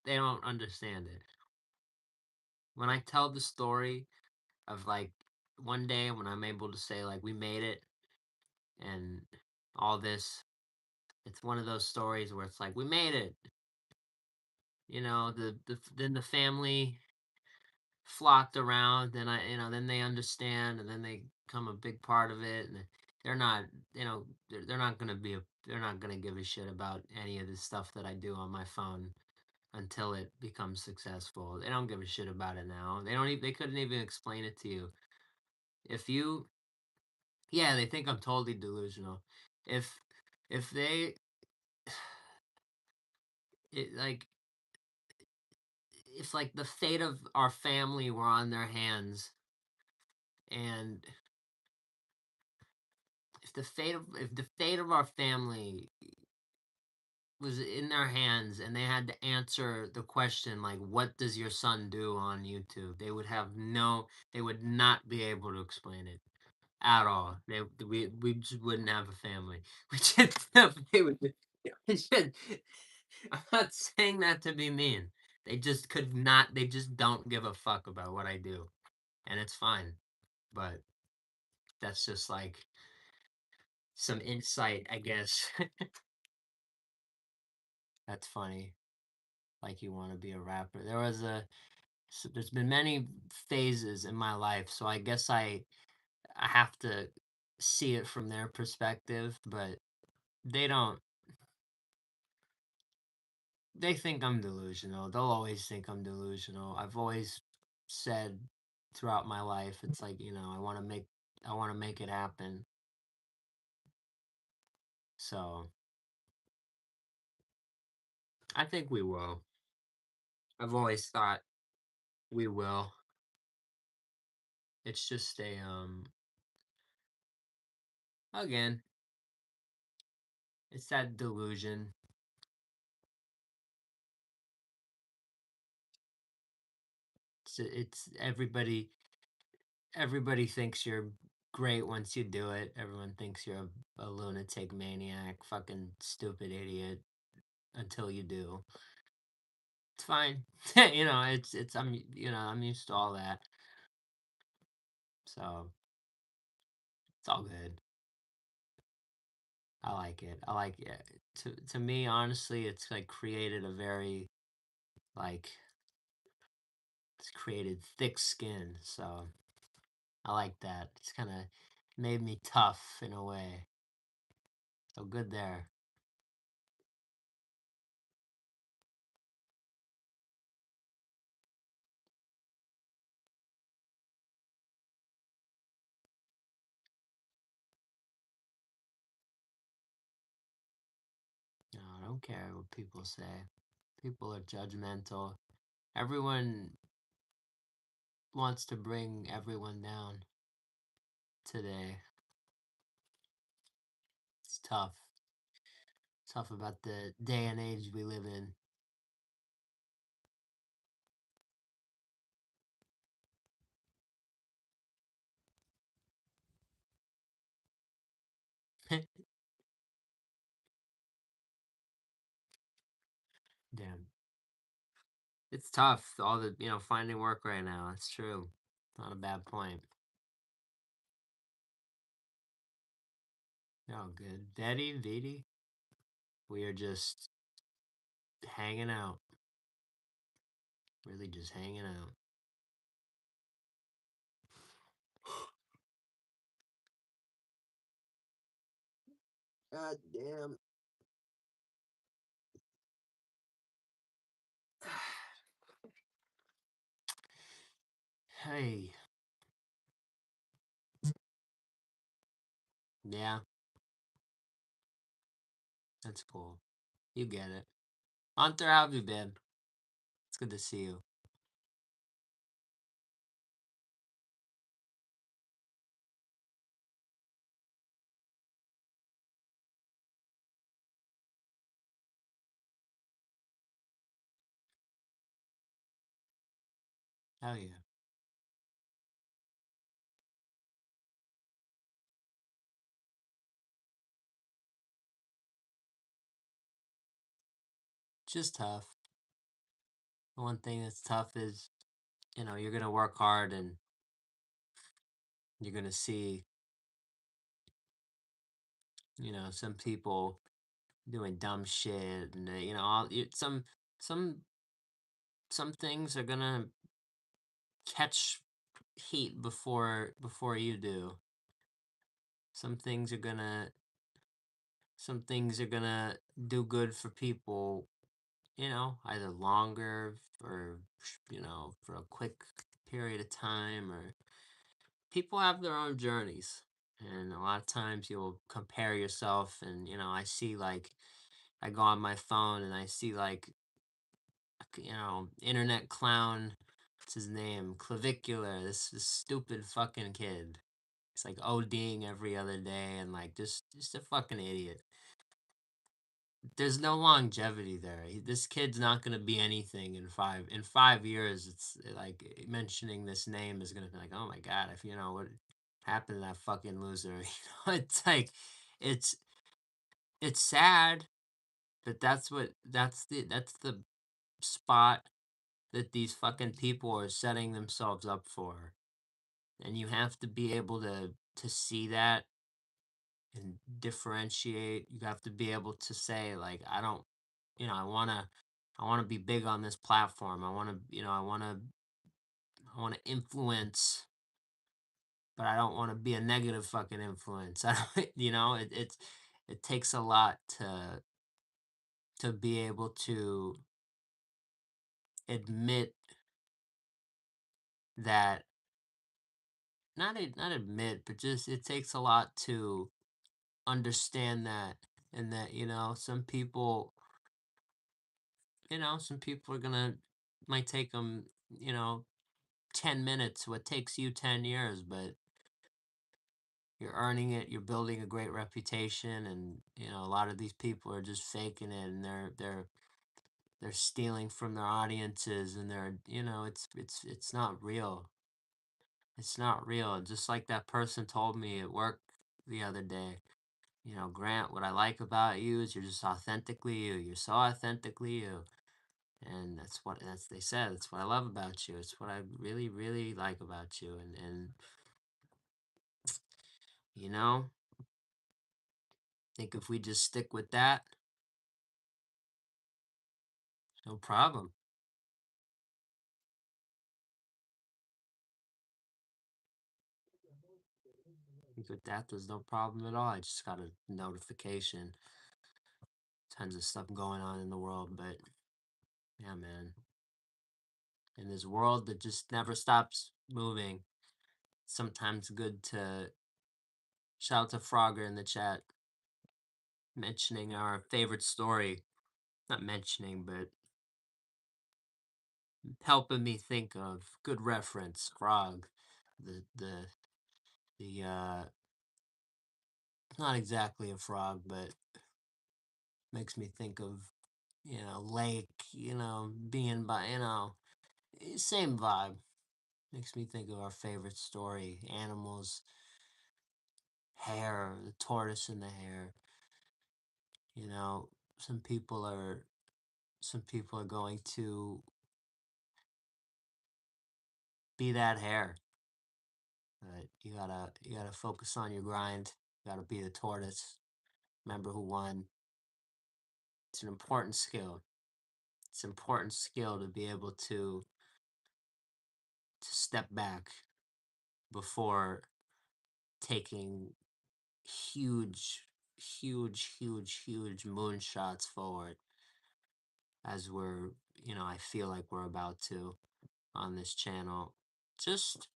they don't understand it. When I tell the story of like one day when I'm able to say like we made it and all this, it's one of those stories where it's like we made it. Then the family flocked around, then then they understand, and then they become a big part of it, and they're not, they're not gonna they're not gonna give a shit about any of the stuff that I do on my phone until it becomes successful. They don't give a shit about it now. They couldn't even explain it to you. If you, yeah, they think I'm totally delusional. If, if they, it like, if like the fate of our family were on their hands, and if the fate of our family was in their hands and they had to answer the question like what does your son do on YouTube, they would not be able to explain it at all. We just wouldn't have a family. We just they would it should, I'm not saying that to be mean. They just don't give a fuck about what I do. And it's fine. But that's just like some insight, I guess. That's funny. Like you want to be a rapper. There's been many phases in my life, so I guess I have to see it from their perspective, but they don't they think I'm delusional. They'll always think I'm delusional. I've always said throughout my life, it's like, I want to make it happen. So, I think we will. I've always thought we will. It's just again, it's that delusion. It's everybody thinks you're great once you do it. Everyone thinks you're a lunatic maniac, fucking stupid idiot until you do. It's fine. It's I'm used to all that. So it's all good. I like it. I like it. To me, honestly, it's like created a very like it's created thick skin. So I like that. It's kind of made me tough in a way. So good there. No, I don't care what people say. People are judgmental. Everyone wants to bring everyone down today. It's tough. Tough about the day and age we live in. Damn. It's tough. All the, finding work right now. It's true. Not a bad point. Oh, good. Betty, Vidi, we are just hanging out. Really just hanging out. God damn. Hey. Yeah, that's cool. You get it. Hunter, how have you been? It's good to see you. Hell yeah. Just tough. The one thing that's tough is, you're gonna work hard and you're gonna see, some people doing dumb shit and some some things are gonna catch heat before you do. Some things are gonna some things are gonna do good for people, either longer or for a quick period of time, or people have their own journeys. And a lot of times you'll compare yourself, and I see like I go on my phone and I see like internet clown, what's his name? Clavicular, this stupid fucking kid. It's like ODing every other day and like just a fucking idiot. There's no longevity there. This kid's not gonna be anything in 5 years. It's like mentioning this name is gonna be like, oh my god, if you know what happened to that fucking loser. It's like it's it's sad, but that's the spot that these fucking people are setting themselves up for. And you have to be able to see that and differentiate. You have to be able to say like I don't, I want to be big on this platform. I want to influence, but I don't want to be a negative fucking influence. I don't, it takes a lot to be able to admit that, not admit, but just it takes a lot to understand that, and that some people are gonna might take them 10 minutes what takes you 10 years, but you're earning it, you're building a great reputation, and a lot of these people are just faking it, and they're stealing from their audiences, and it's not real. It's not real. Just like that person told me at work the other day, Grant, what I like about you is you're just authentically you. You're so authentically you. And that's they said, that's what I love about you. It's what I really, really like about you. And you know, I think if we just stick with that, no problem. I think with that, there's no problem at all. I just got a notification. Tons of stuff going on in the world, but yeah, man. In this world that just never stops moving, sometimes good to shout to Frogger in the chat, mentioning our favorite story. Not mentioning, but helping me think of good reference. Frog, the not exactly a frog, but makes me think of lake. Being by same vibe. Makes me think of our favorite story, animals, hair, the tortoise and the hare. You know, some people are some people are going to be that hare, but you gotta focus on your grind. You gotta be the tortoise. Remember who won. It's an important skill. It's an important skill to be able to step back before taking huge, huge moonshots forward, as I feel like we're about to on this channel. Just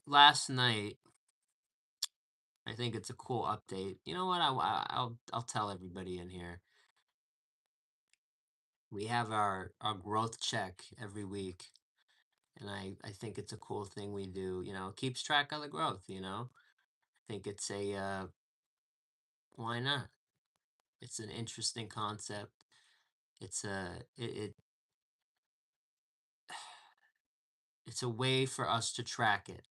last night, I think it's a cool update. You know what? I'll tell everybody in here. We have our growth check every week, and I think it's a cool thing we do. It keeps track of the growth. I think it's a why not? It's an interesting concept. It's a way for us to track it.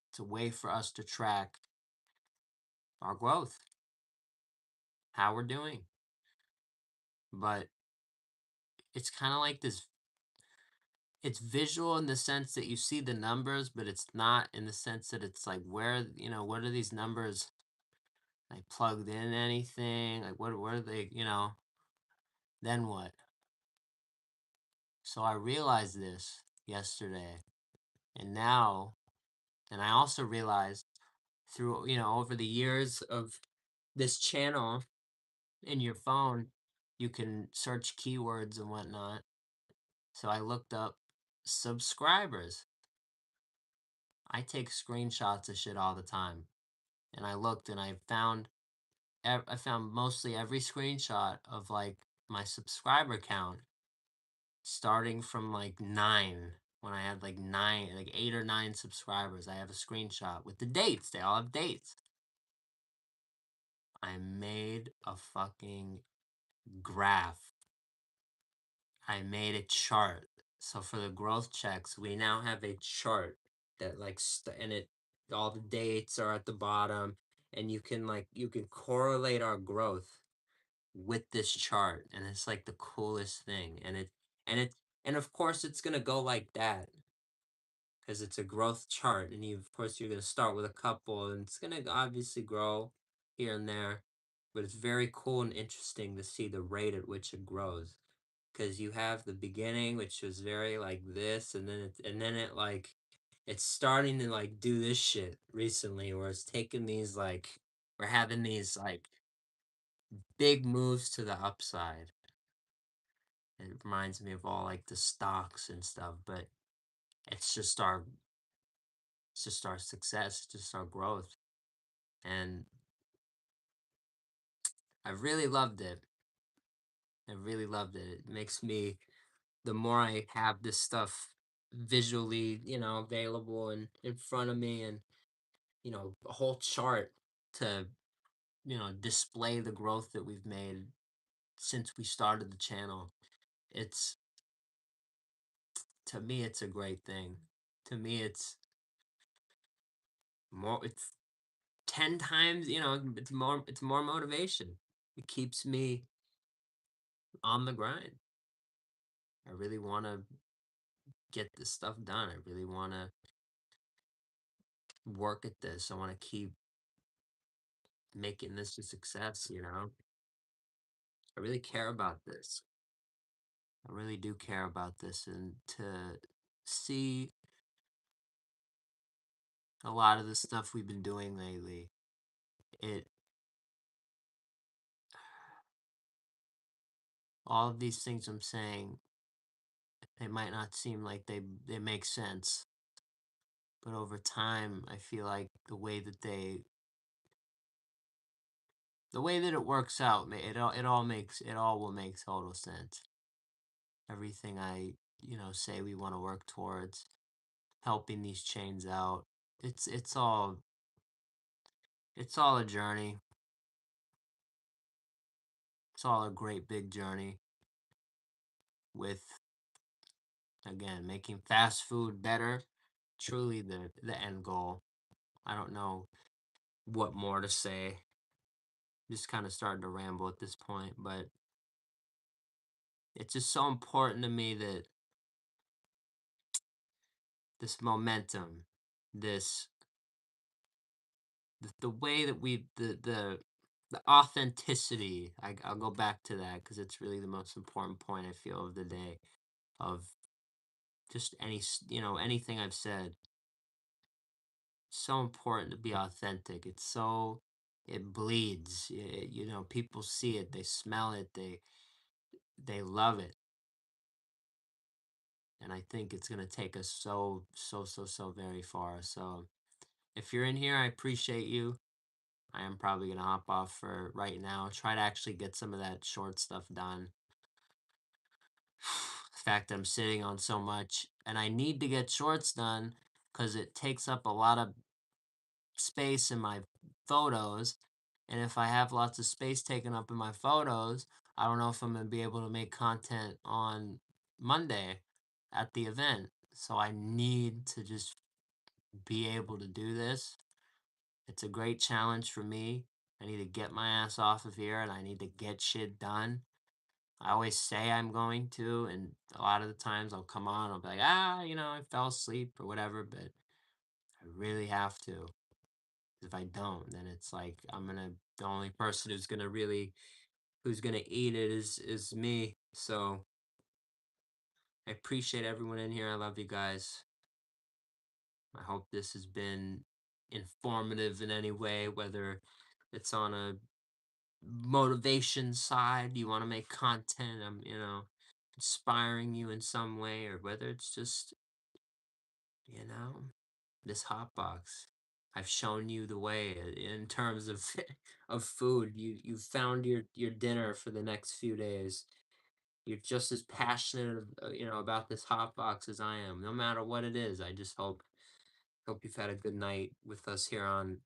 It's a way for us to track our growth, how we're doing. But it's kind of like this. It's visual in the sense that you see the numbers, but it's not in the sense that it's like what are these numbers like plugged in anything? Like what are they, then what? So I realized this yesterday. And now, and I also realized through, over the years of this channel in your phone, you can search keywords and whatnot. So I looked up subscribers. I take screenshots of shit all the time. And I looked and I found mostly every screenshot of like my subscriber count starting from like 9, when I had like 9, like 8 or 9 subscribers. I have a screenshot with the dates. They all have dates. I made a fucking graph. I made a chart. So for the growth checks, we now have a chart that and it all the dates are at the bottom, and you can correlate our growth with this chart, and it's like the coolest thing. And of course it's going to go like that because it's a growth chart, and of course you're going to start with a couple, and it's going to obviously grow here and there, but it's very cool and interesting to see the rate at which it grows, because you have the beginning, which was very like this, and then it's starting to like do this shit recently, where it's taking these like we're having these like big moves to the upside. It reminds me of all like the stocks and stuff, but it's just our it's just our success, it's just our growth. And I really loved it. I really loved it. It makes me, the more I have this stuff visually, available and in front of me, and a whole chart to, display the growth that we've made since we started the channel. It's To me it's a great thing. To me it's 10 times, it's more motivation. It keeps me on the grind. I really want to get this stuff done. I really want to work at this. I want to keep making this a success, you know? I really care about this. I really do care about this. And to see a lot of the stuff we've been doing lately, it all of these things I'm saying, they might not seem like they make sense, but over time, I feel like the way that it works out, it all will make total sense. Everything I, say we want to work towards, helping these chains out. It's all a journey. It's all a great big journey with, again, making fast food better, truly the end goal. I don't know what more to say. Just kind of starting to ramble at this point, but it's just so important to me that this momentum, this the way that the authenticity. I'll go back to that because it's really the most important point I feel of the day, of just anything I've said. So important to be authentic. It bleeds. People see it, they smell it, they love it. And I think it's going to take us so so so so very far. So if you're in here, I appreciate you. I am probably going to hop off for right now. Try to actually get some of that short stuff done. The fact that I'm sitting on so much, and I need to get shorts done because it takes up a lot of space in my photos. And if I have lots of space taken up in my photos, I don't know if I'm going to be able to make content on Monday at the event. So I need to just be able to do this. It's a great challenge for me. I need to get my ass off of here and I need to get shit done. I always say I'm going to, and a lot of the times I'll come on, I'll be like, I fell asleep or whatever, but I really have to. If I don't, then it's like the only person who's gonna eat it is me. So I appreciate everyone in here. I love you guys. I hope this has been informative in any way, whether it's on a motivation side, you want to make content, inspiring you in some way, or whether it's just, you know, this hot box. I've shown you the way in terms of of food. You found your dinner for the next few days. You're just as passionate, about this hot box as I am. No matter what it is, I just hope you've had a good night with us here on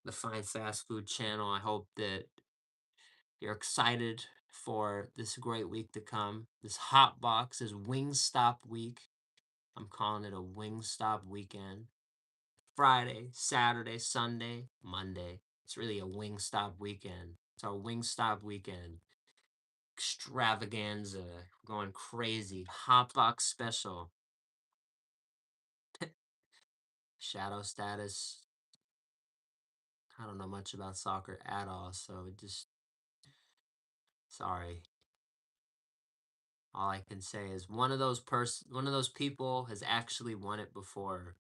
the Fine Fast Food channel. I hope that you're excited for this great week to come. This hot box is WingStop week. I'm calling it a WingStop weekend. Friday, Saturday, Sunday, Monday. It's really a WingStop weekend. It's our WingStop weekend extravaganza. Going crazy. Hot box special. Shadow status. I don't know much about soccer at all, so just sorry. All I can say is one of those people has actually won it before.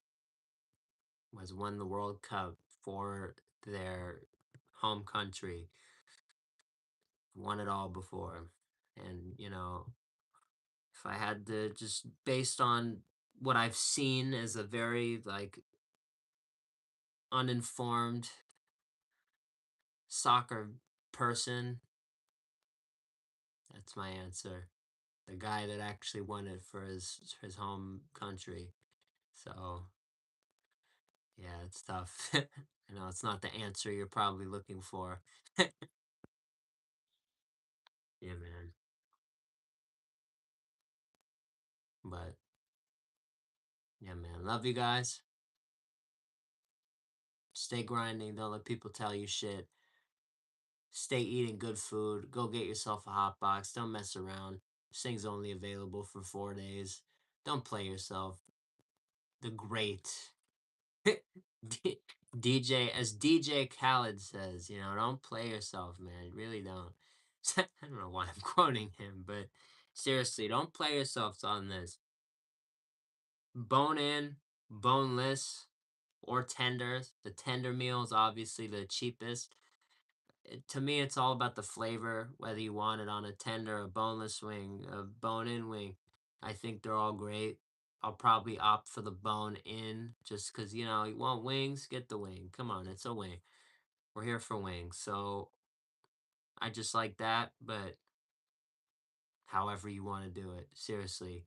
Has won the World Cup for their home country. Won it all before. And, if I had to just based on what I've seen as a very like uninformed soccer person, that's my answer. The guy that actually won it for his home country. So yeah, it's tough. I know it's not the answer you're probably looking for. Yeah, man. But yeah, man. Love you guys. Stay grinding. Don't let people tell you shit. Stay eating good food. Go get yourself a hot box. Don't mess around. This thing's only available for 4 days. Don't play yourself. The great D- DJ, as DJ Khaled says, don't play yourself, man. Really don't. I don't know why I'm quoting him, but seriously, don't play yourself on this. Bone in, boneless, or tender. The tender meal is obviously the cheapest. To me, it's all about the flavor, whether you want it on a tender, a boneless wing, a bone in wing. I think they're all great. I'll probably opt for the bone in just because, you want wings, get the wing. Come on, it's a wing. We're here for wings. So I just like that, but however you want to do it, seriously,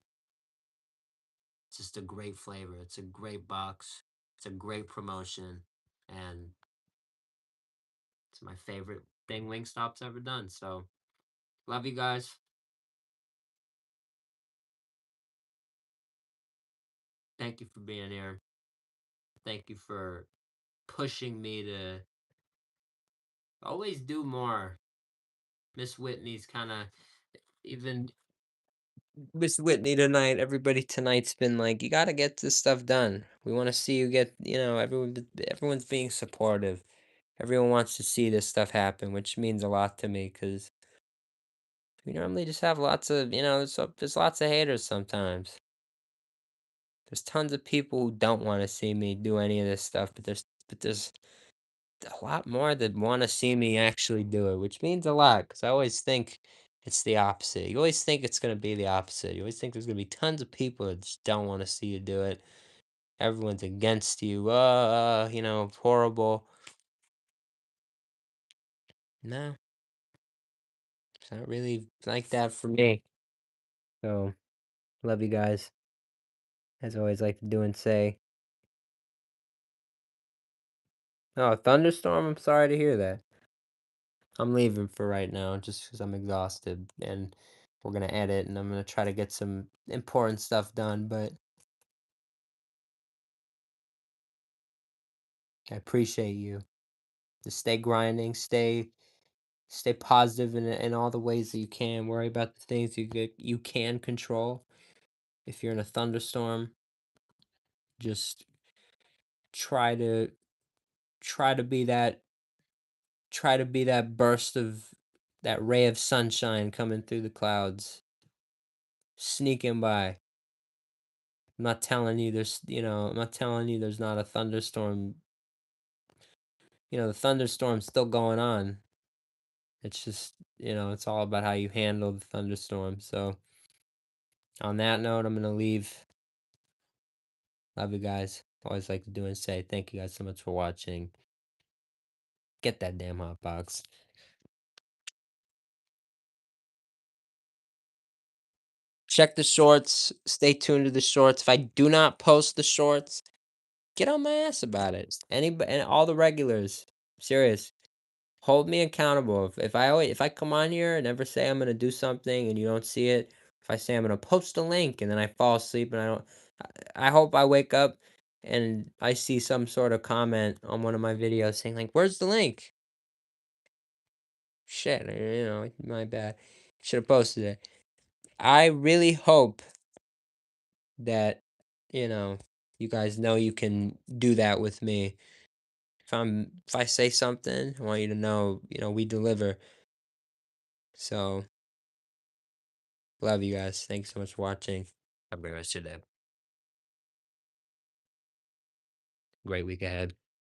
it's just a great flavor. It's a great box. It's a great promotion. And it's my favorite thing Wingstop's ever done. So love you guys. Thank you for being here. Thank you for pushing me to always do more. Miss Whitney's kind of even Miss Whitney tonight. Everybody tonight's been like, you got to get this stuff done. We want to see you get, everyone's being supportive. Everyone wants to see this stuff happen, which means a lot to me because we normally just have lots of, there's lots of haters sometimes. There's tons of people who don't want to see me do any of this stuff, but there's a lot more that want to see me actually do it, which means a lot because I always think it's the opposite. You always think it's going to be the opposite. You always think there's going to be tons of people that just don't want to see you do it. Everyone's against you. Horrible. No, it's not really like that for me. So, love you guys. As I always like to do and say, oh, thunderstorm. I'm sorry to hear that. I'm leaving for right now just because I'm exhausted and we're gonna edit and I'm gonna try to get some important stuff done, but I appreciate you. Just stay grinding, stay positive in all the ways that you can. Worry about the things you can control. If you're in a thunderstorm, just try to try to be that try to be that burst of that ray of sunshine coming through the clouds, sneaking by. I'm not telling you there's not a thunderstorm. The thunderstorm's still going on. It's just, it's all about how you handle the thunderstorm. So, on that note, I'm going to leave. Love you guys. Always like to do and say thank you guys so much for watching. Get that damn hot box. Check the shorts. Stay tuned to the shorts. If I do not post the shorts, get on my ass about it. Anybody and all the regulars. Serious. Hold me accountable. If I come on here and never say I'm gonna do something and you don't see it, if I say I'm gonna post a link and then I fall asleep and I don't, I hope I wake up and I see some sort of comment on one of my videos saying like, "Where's the link?" Shit, my bad. Should have posted it. I really hope that you know you guys know you can do that with me. If I say something, I want you to know, we deliver. So love you guys. Thanks so much for watching. Have a great rest of your day. Great week ahead.